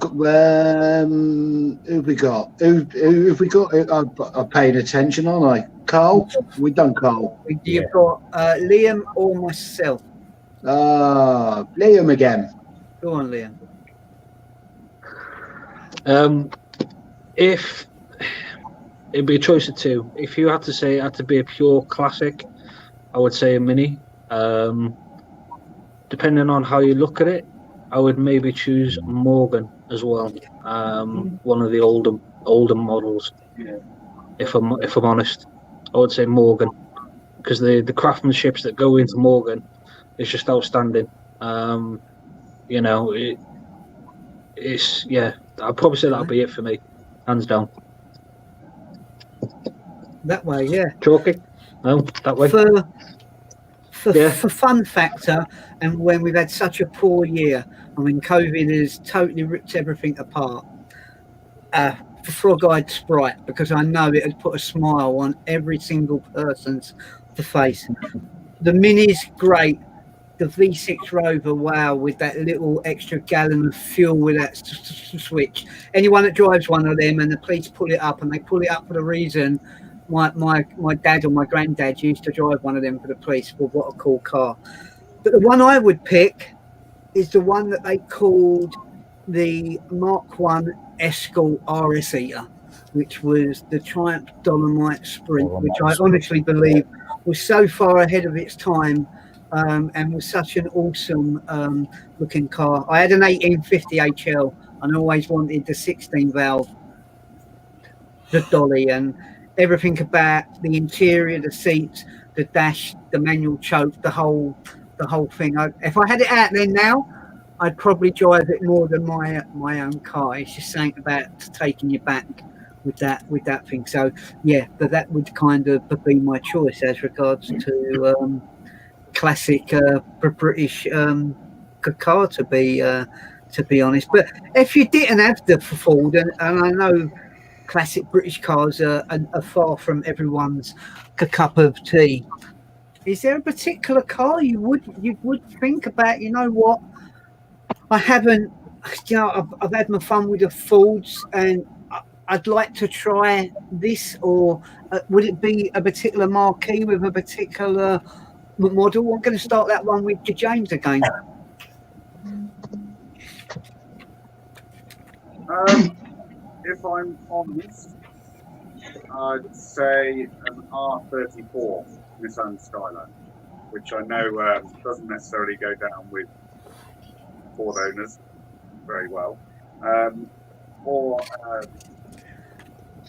who've we got? Who've we got? I'm paying attention, aren't I? Carl? We've done Carl. You've got Liam or myself. Liam again. Go on, Liam. If it'd be a choice of two, if you had to say it had to be a pure classic, I would say a Mini. Depending on how you look at it, I would maybe choose Morgan as well. One of the older models. If I'm honest, I would say Morgan, because the craftsmanships that go into Morgan is just outstanding. You know, it's I'd probably say that'll be it for me, hands down. That way, yeah. Chalky? No, that way. For fun factor, and when we've had such a poor year, I mean, COVID has totally ripped everything apart. For Frog-Eyed Sprite, because I know it has put a smile on every single person's face. The Mini's great. The V6 Rover, wow, with that little extra gallon of fuel with that switch. Anyone that drives one of them and the police pull it up, and they pull it up for the reason my dad or my granddad used to drive one of them for the police. Well, what a cool car. But the one I would pick is the one that they called the Mark 1 Escort RS Eater, which was the Triumph Dolomite Sprint, which I honestly believe was so far ahead of its time. And was such an awesome looking car. I had an 1850 HL and I always wanted the 16 valve, the dolly, and everything about the interior, the seats, the dash, the manual choke, the whole thing. If I had it out there now, I'd probably drive it more than my own car. It's just something about taking you back with that thing. So yeah, but that would kind of be my choice as regards to classic British car, to be honest. But if you didn't have the Ford, and I know classic British cars are far from everyone's cup of tea, is there a particular car you would think about? You know what, I haven't. You know, I've had my fun with the Fords, and I'd like to try this. Or would it be a particular marquee with a particular model? I'm going to start that one with James again. If I'm honest, I'd say an R34 Nissan Skyline. which I know doesn't necessarily go down with Ford owners very well. Or,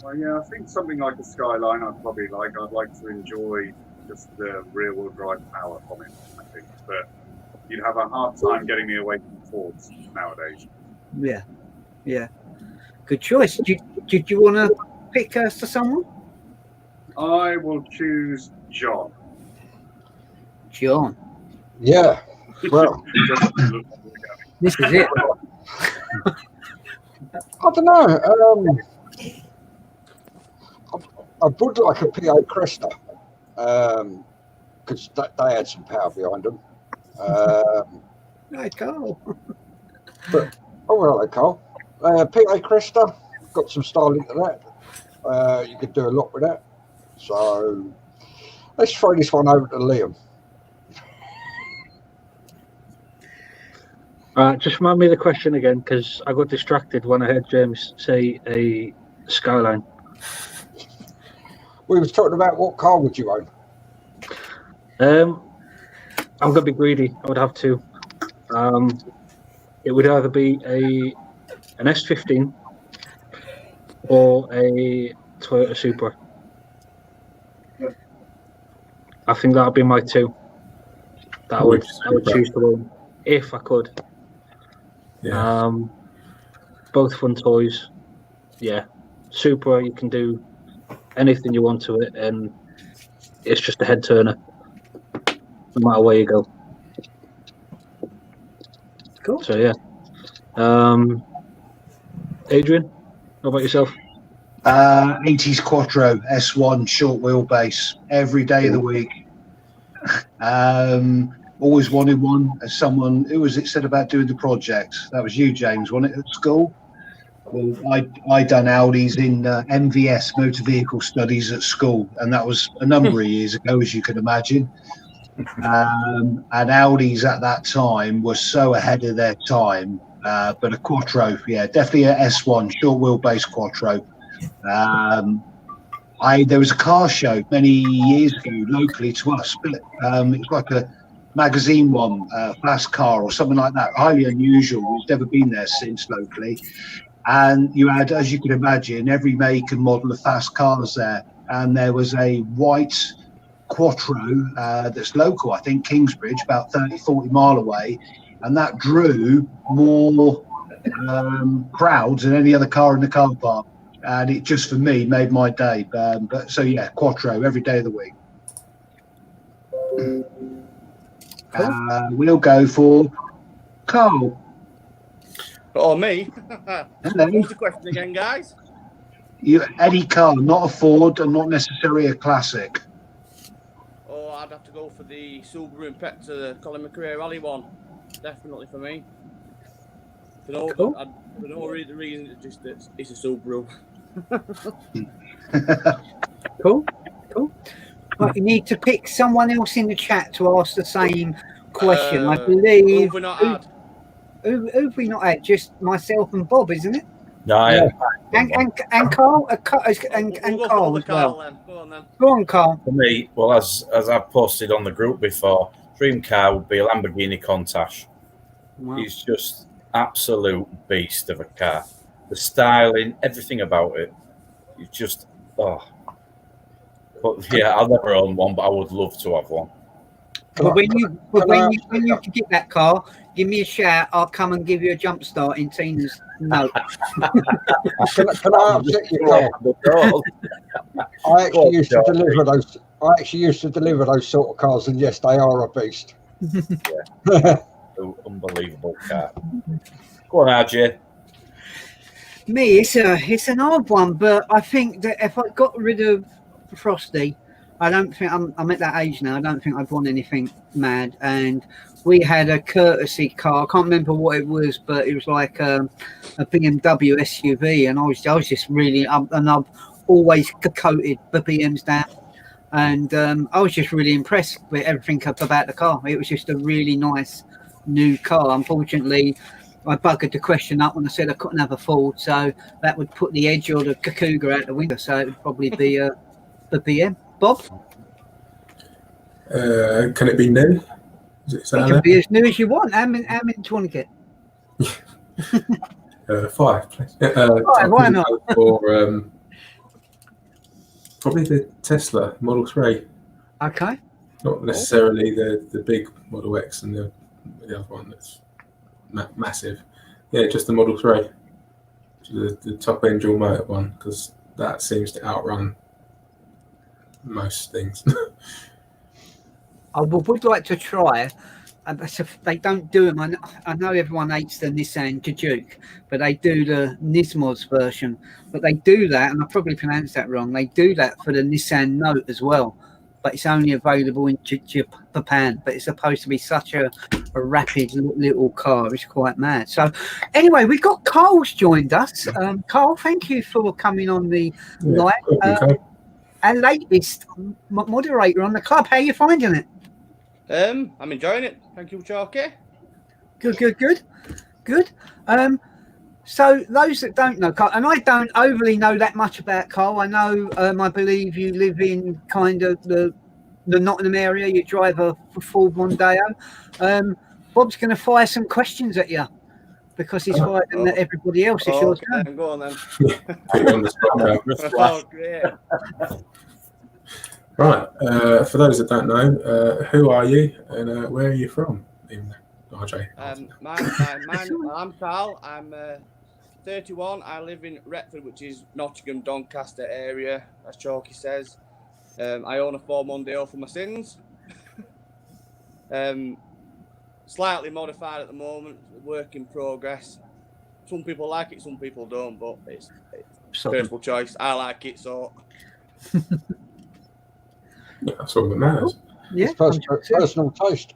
well, yeah, I think something like a Skyline I'd probably like. I'd like to enjoy just the rear-wheel drive power from it, I think. But you'd have a hard time getting me away from Fords nowadays. Yeah, yeah. Good choice. Did you want to pick us to someone? I will choose John. John. Yeah. Well, This is it. I don't know. I would like a PA Cresta because they had some power behind them. Hey, Carl. But well, Carl. PA Cresta got some style into that. You could do a lot with that. So let's throw this one over to Liam. Just remind me of the question again, because I got distracted when I heard James say a Skyline. We was talking about what car would you own? I'm gonna be greedy. I would have to. It would either be an S15 or a Toyota Supra. I think that would be my two. That I would choose to own if I could. Yeah. Both fun toys. Yeah, Supra, you can do anything you want to it, and it's just a head turner, no matter where you go. Cool. So yeah, Adrian, how about yourself? 80s Quattro S1 short wheelbase every day of the week. Always wanted one as someone. Who was it said about doing the projects? That was you, James, wasn't it, at school? Well, I done Audis in MVS, motor vehicle studies, at school, and that was a number of years ago, as you can imagine. And Audis at that time were so ahead of their time. But a Quattro, yeah, definitely a S1 short wheelbase Quattro. There was a car show many years ago locally to us. It was like a magazine one, fast car or something like that. Highly unusual. It's never been there since locally. And you had, as you can imagine, every make and model of fast cars there. And there was a white Quattro that's local, I think, Kingsbridge, about 30, 40 mile away. And that drew more crowds than any other car in the car park. And it just, for me, made my day. But so, yeah, Quattro every day of the week. We'll go for Carl. Oh, me? Hello. What was the question again, guys? Any car, not a Ford and not necessarily a classic. Oh, I'd have to go for the Subaru Impreza, the Colin McRae Rally one. Definitely for me. For no, Cool. for no reason, it's just that it's a Subaru. Cool. Right, you need to pick someone else in the chat to ask the same question. I believe. Who we not had? Who have we not had? Just myself and Bob, isn't it? No, I And Carl, and We'll Carl go as for Carl well. then. Go on then. Go on, Carl. For me, well, as I've posted on the group before, dream car would be a Lamborghini Countach. Wow. He's just absolute beast of a car. The styling, everything about it. It's just, oh. But yeah, I'll never own one, but I would love to have one. But when you get that car, give me a shout. I'll come and give you a jump start in Tina's note. Can I upset you, Carl? I actually used to deliver those. I actually used to deliver those sort of cars, and yes, they are a beast. Unbelievable car. Go on, RJ. Me, it's an odd one, but I think that if I got rid of Frosty, I don't think I'm at that age now. I don't think I'd want anything mad. And we had a courtesy car. I can't remember what it was, but it was like a BMW SUV, and I was just really and I've always coated the BMs down, and I was just really impressed with everything about the car. It was just a really nice new car. Unfortunately, I buggered the question up when I said I couldn't have a Ford, so that would put the Edge or the Cougar out the window. So it would probably be the BM. Bob? Can it be new? Is It can be as new as you want. How many do you want to get? 5, please. Why not? Or probably the Tesla Model 3. Okay. Not necessarily the big Model X and the other one that's massive. Yeah, just the Model 3. The top end dual motor one, because that seems to outrun most things. I would like to try. They don't do them. I know everyone hates the Nissan Juke, but they do the Nismos version. But they do that, and I probably pronounced that wrong. They do that for the Nissan Note as well, but it's only available in Japan. But it's supposed to be such a rapid little car. It's quite mad. So anyway, we've got Carl's joined us. Carl, thank you for coming on the live. Our latest moderator on the club. How are you finding it? I'm enjoying it. Thank you, Chalky. Good. So those that don't know Carl, and I don't overly know that much about Carl. I know, I believe you live in kind of the Nottingham area. You drive a Ford Mondeo. Bob's going to fire some questions at you because he's fired them at everybody else. It's your turn. Go on then. Oh, great. Right, for those that don't know, who are you and where are you from, RJ? I'm Carl. I'm 31. I live in Retford, which is Nottingham, Doncaster area, as Chalky says. I own a Ford Mondeo for my sins. Slightly modified at the moment, work in progress. Some people like it, some people don't, but it's personal choice. I like it, so... Yeah, that's all that matters. Yeah, personal taste.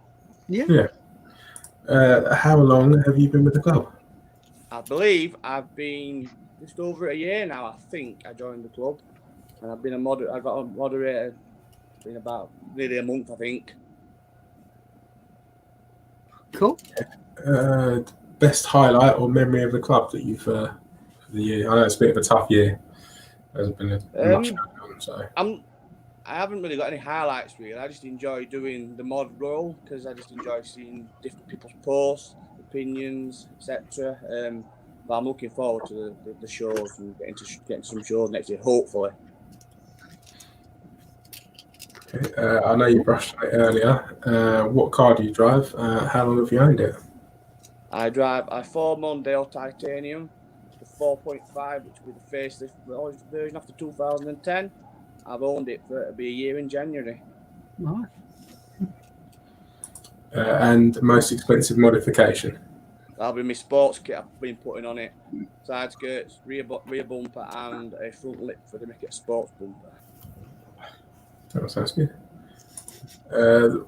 Yeah. How long have you been with the club? I believe I've been just over a year now. I think I joined the club, and I've been I got a moderator. It's been about nearly a month, I think. Cool. Best highlight or memory of the club that you've for the year? I know it's a bit of a tough year. There's been much going on, so. I haven't really got any highlights really. I just enjoy doing the mod role because I just enjoy seeing different people's posts, opinions, etc. But I'm looking forward to the shows and getting some shows next year, hopefully. Okay. I know you brushed on it earlier. What car do you drive? How long have you owned it? I drive a Ford Mondeo Titanium, the 4.5, which will be the facelift version after 2010. I've owned it for it'll be a year in January. Right. And most expensive modification? That'll be my sports kit I've been putting on it. Side skirts, rear bumper, and a front lip for to make it a sports bumper. That sounds good.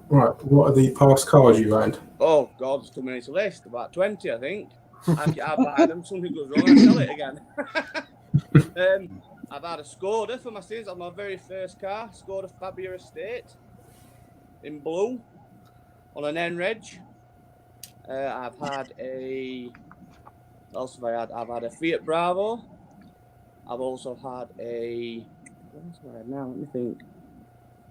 Right, what are the past cars you've owned? Oh God, there's too many to list. About 20, I think. I buy them. Something goes wrong, I sell it again. I've had a Skoda for my sins. On my very first car, Skoda Fabia Estate in blue on an N-Reg. I've had a. What else have I had? I've had a Fiat Bravo. I've also had a. What else have I had now? Let me think.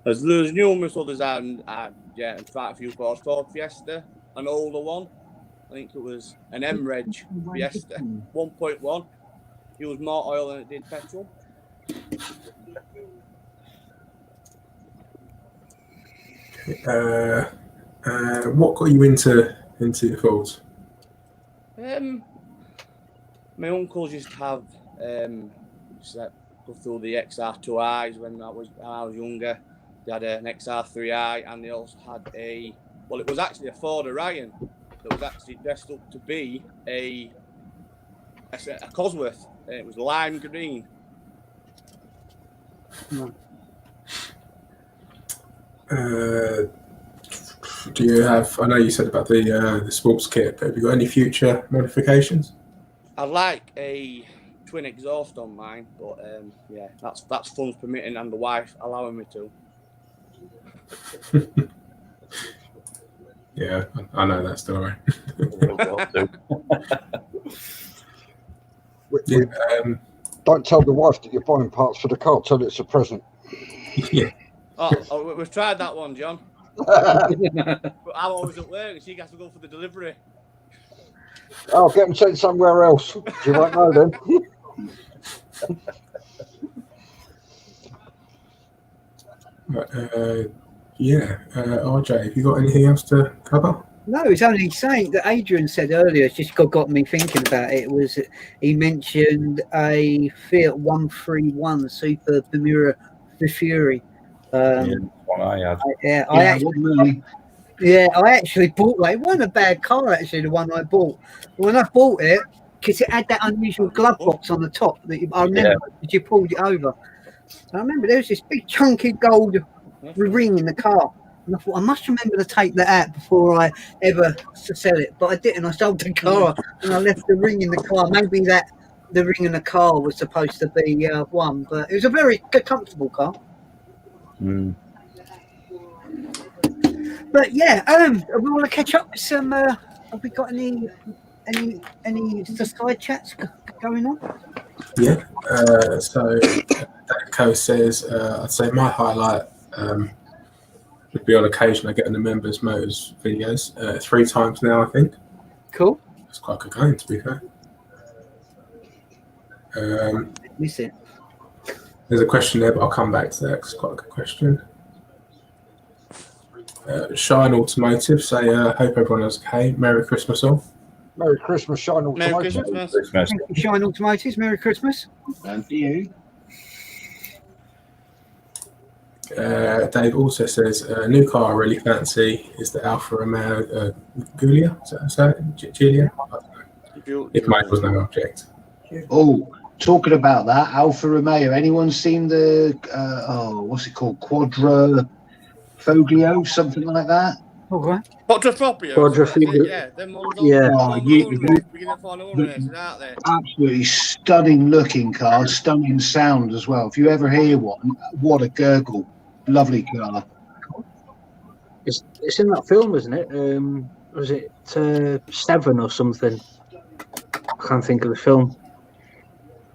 There's numerous others out, and and quite a few cars. Ford Fiesta, an older one. I think it was an M-Reg Fiesta 1.1. Used more oil than it did petrol. What got you into the Fords? My uncles used to have go through the XR2Is when I was younger. They had an XR3i, and they also had it was actually a Ford Orion that was actually dressed up to be a Cosworth. It was lime green. Do you have? I know you said about the sports kit, but have you got any future modifications? I'd like a twin exhaust on mine, but that's funds permitting and the wife allowing me to. Yeah, I know that story. Don't tell the wife that you're buying parts for the car. Tell her it's a present. Yeah. Oh, we've tried that one, John. But I'm always at work and she has to go for the delivery. I'll get them sent somewhere else. You won't know then. RJ, have you got anything else to cover? No, it's only saying that Adrian said earlier. It's just got me thinking about it. Was he mentioned a Fiat 131 Super Bermuda Fury? One I had. I actually bought that. It wasn't a bad car, actually, the one I bought. When I bought it, because it had that unusual glove box on the top that I remember because you pulled it over. So I remember there was this big chunky gold ring in the car. And I thought, I must remember to take that out before I ever sell it. But I didn't. I sold the car and I left the ring in the car. Maybe the ring in the car was supposed to be one, but it was a very comfortable car. Mm. But yeah, we want to catch up with some. Have we got any side chats going on? Yeah. So Co says, I'd say my highlight would be on occasion I get in the members' motors videos 3 times now, I think. Cool. It's quite good going, to be fair. Miss it. There's a question there, but I'll come back to that because it's quite a good question. Shine Automotive say, hope everyone is okay. Merry Christmas all. Merry Christmas, Shine Automotive. Merry Christmas. Thank you, Shine Automotives. Merry Christmas. And to you. Dave also says, new car I really fancy is the Alfa Romeo Giulia. Is that Giulia? If mine was no object. Oh, talking about that, Alfa Romeo. Anyone seen the what's it called? Quadrifoglio, something like that? All right. Quadrifoglio. Yeah, them ones. Yeah. Aren't they? Absolutely stunning looking car, stunning sound as well. If you ever hear one, what a gurgle. Lovely car. It's in that film, isn't it? Was it Seven or something? I can't think of the film.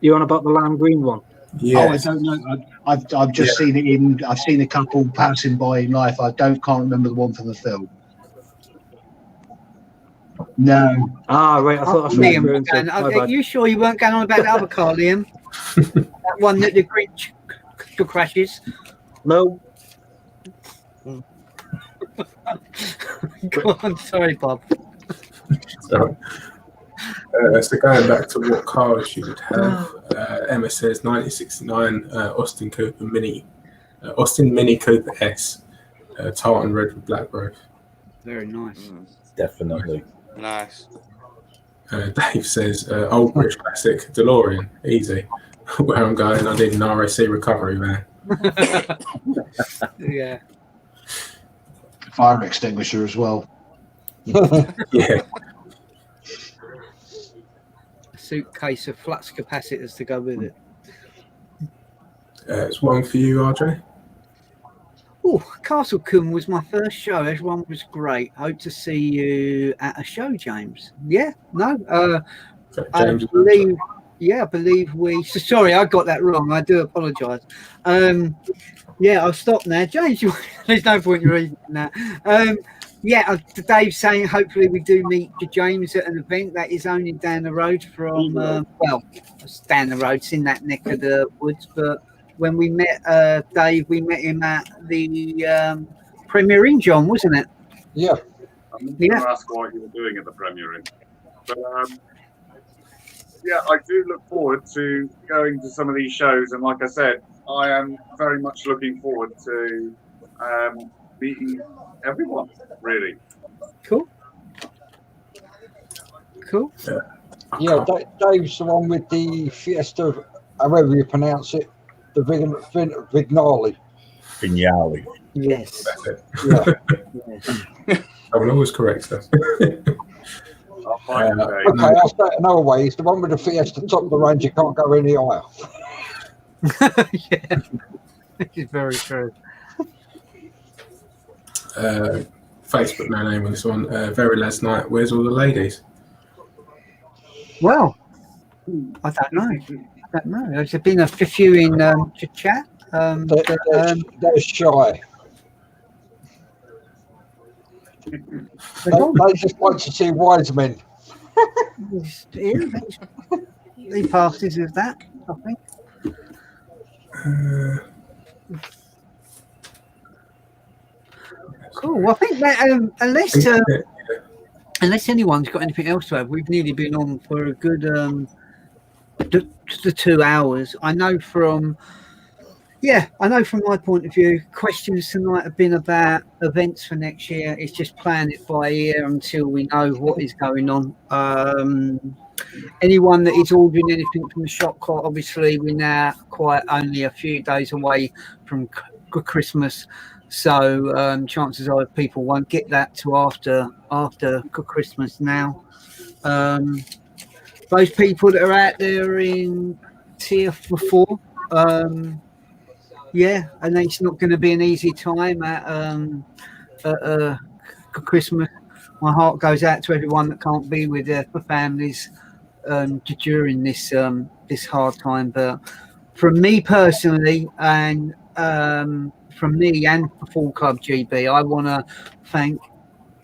You on about the lime green one? Yeah. Oh, I don't know. I've just seen it in. I've seen a couple passing by in life. I can't remember the one from the film. No. Right. I thought Liam, are you sure you weren't going on about the other car, Liam? That one that the green crashes. No. Go on, sorry, Bob. Sorry. So going back to what cars you would have, Emma says 1969 Austin Mini Cooper S, tartan red with black roof. Very nice. Definitely. Nice. Dave says old British classic DeLorean, easy. Where I'm going, I need an RAC recovery van. Yeah. Fire extinguisher as well. Yeah. Suitcase of flux capacitors to go with it. It's one for you, RJ. Oh, Castlecombe was my first show. Everyone was great. Hope to see you at a show, James. Yeah, no. I believe we. Sorry, I got that wrong. I do apologise. Yeah, I'll stop now, James. There's no point in reading that. Dave's saying hopefully we do meet James at an event that is only down the road from. It's down the road. It's in that neck of the woods, but. When we met Dave, we met him at the Premier Inn, John, wasn't it? Yeah. I'm going to ask what you were doing at the Premier Inn. But I do look forward to going to some of these shows. And like I said, I am very much looking forward to meeting everyone, really. Cool. Yeah, Dave's the one with the Fiesta, however you pronounce it. The Vignali. Yes. That's it. Yeah. I will always correct stuff. Okay, I'll say it another way. It's the one with the Fiesta top of the range. You can't go in the aisle. Yeah, it's very true. Facebook no name on this one. Very last night. Where's all the ladies? Well, I don't know. There's been a few in chat. They're shy. They just like to see wise men. He passes with that, I think. Cool. Well, I think that unless anyone's got anything else to add, we've nearly been on for a good the 2 hours. I know from my point of view, questions tonight have been about events for next year. It's just playing it by ear until we know what is going on. Anyone that is ordering anything from the shop, obviously we're now quite only a few days away from Christmas, so chances are people won't get that till after Christmas now. Those people that are out there in tier 4, and it's not going to be an easy time at Christmas. My heart goes out to everyone that can't be with their families during this hard time. But from me personally, and from me and the Full Club GB, I want to thank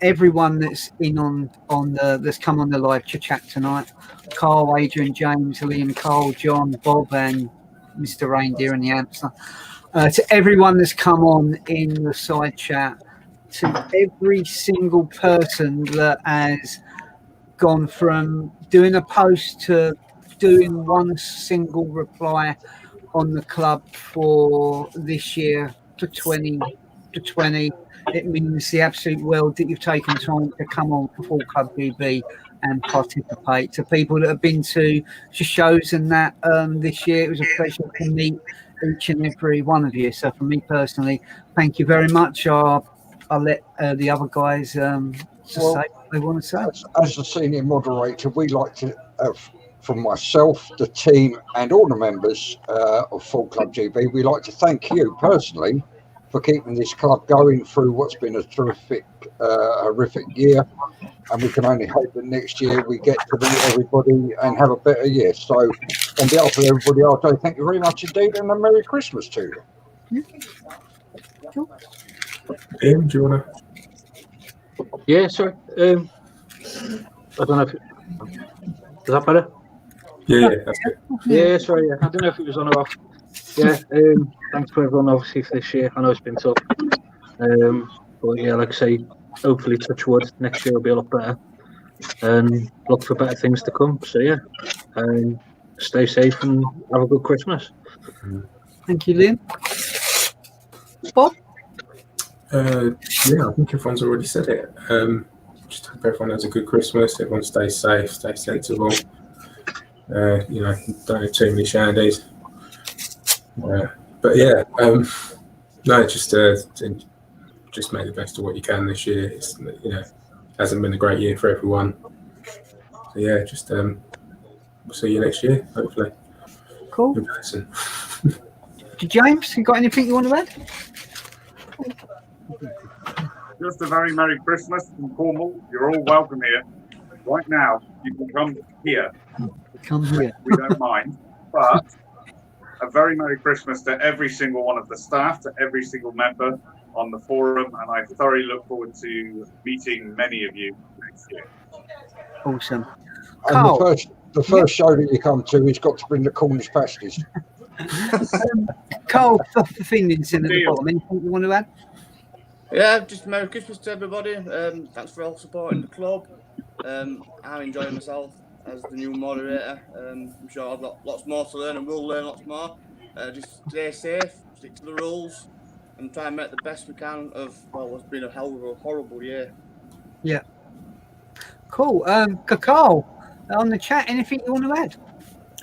everyone that's that's come on the live chat tonight. Carl, Adrian, James, Liam, Carl, John, Bob, and Mr. Reindeer and the Hamster. To everyone that's come on in the side chat, to every single person that has gone from doing a post to doing one single reply on the club for this year to 2020. It means the absolute world that you've taken time to come on for Full Club GB and participate. To people that have been to shows and that this year, it was a pleasure to meet each and every one of you. So for me personally, thank you very much. I'll let the other guys say what they want to say. As the senior moderator, we like to, from myself, the team, and all the members of Full Club GB, we like to thank you personally for keeping this club going through what's been a terrific, horrific year. And we can only hope that next year we get to meet everybody and have a better year. So, on behalf of everybody, I'll say thank you very much indeed, and a Merry Christmas to you. Ian, do you want to? Yeah, sorry. I don't know if is that better? Yeah, that's good. Yeah, sorry. I don't know if it was on or off. Yeah, thanks to everyone, obviously, for this year. I know it's been tough. But yeah, like I say, hopefully, touch wood, next year will be a lot better. And look for better things to come. So yeah, stay safe and have a good Christmas. Thank you, Liam. Bob? I think everyone's already said it. Just hope everyone has a good Christmas. Everyone stays safe, stay sensible. Don't have too many shandies. But yeah, just make the best of what you can this year. It's hasn't been a great year for everyone. So yeah, just we'll see you next year, hopefully. Cool. In person. James, you got anything you want to add? Just a very Merry Christmas from Cornwall. You're all welcome here. Right now, you can come here. Come here. We don't mind. But a very Merry Christmas to every single one of the staff, to every single member on the forum, and I thoroughly look forward to meeting many of you next year. Awesome. And the first show that you come to, he's got to bring the Cornish pasties. Carl, the feelings in at the bottom. Anything you want to add? Yeah, just Merry Christmas to everybody. Thanks for all supporting the club. I'm enjoying myself as the new moderator. I'm sure I've got lots more to learn and we'll learn lots more. Just stay safe, stick to the rules, and try and make the best we can of what's been a hell of a horrible year. Yeah. Cool. Carl, on the chat, anything you want to add?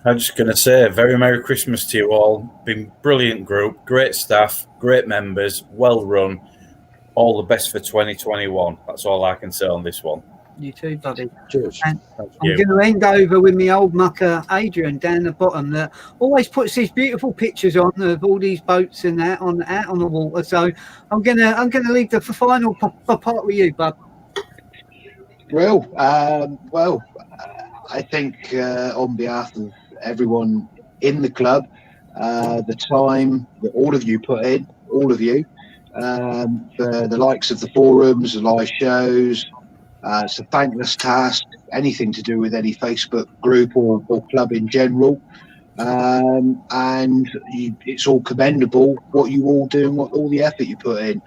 I'm just going to say a very Merry Christmas to you all. Been brilliant group, great staff, great members, well run. All the best for 2021. That's all I can say on this one. You too, buddy. Cheers. And I'm going to end over with my old mucker, Adrian, down the bottom, that always puts these beautiful pictures on of all these boats and that on the water. So I'm gonna leave the final part with you, bud. Well, I think on behalf of everyone in the club, the time that all of you put in, all of you, for the likes of the forums, the live shows. It's a thankless task, anything to do with any Facebook group or club in general. It's all commendable what you all do and all the effort you put in.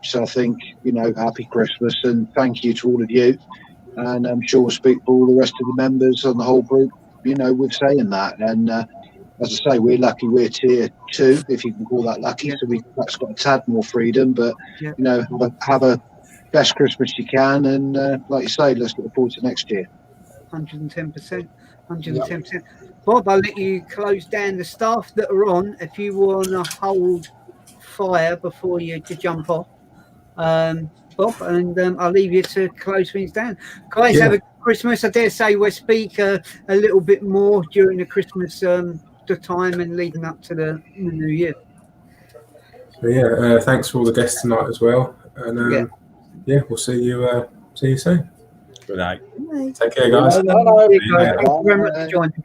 So I think, happy Christmas and thank you to all of you. And I'm sure we'll speak for all the rest of the members on the whole group, with saying that. And as I say, we're lucky we're tier 2, if you can call that lucky. So we've perhaps got a tad more freedom, but, have a best Christmas you can. And like you say, let's look forward to next year. 110%. 110%. Bob, I'll let you close down the staff that are on if you want to hold fire before you to jump off. Bob, and I'll leave you to close things down. Guys, have a good Christmas. I dare say we'll speak a little bit more during the Christmas the time and leading up to the New Year. So thanks for all the guests tonight as well. And we'll see you soon. Good night. Take care, guys. Thank you very much for joining.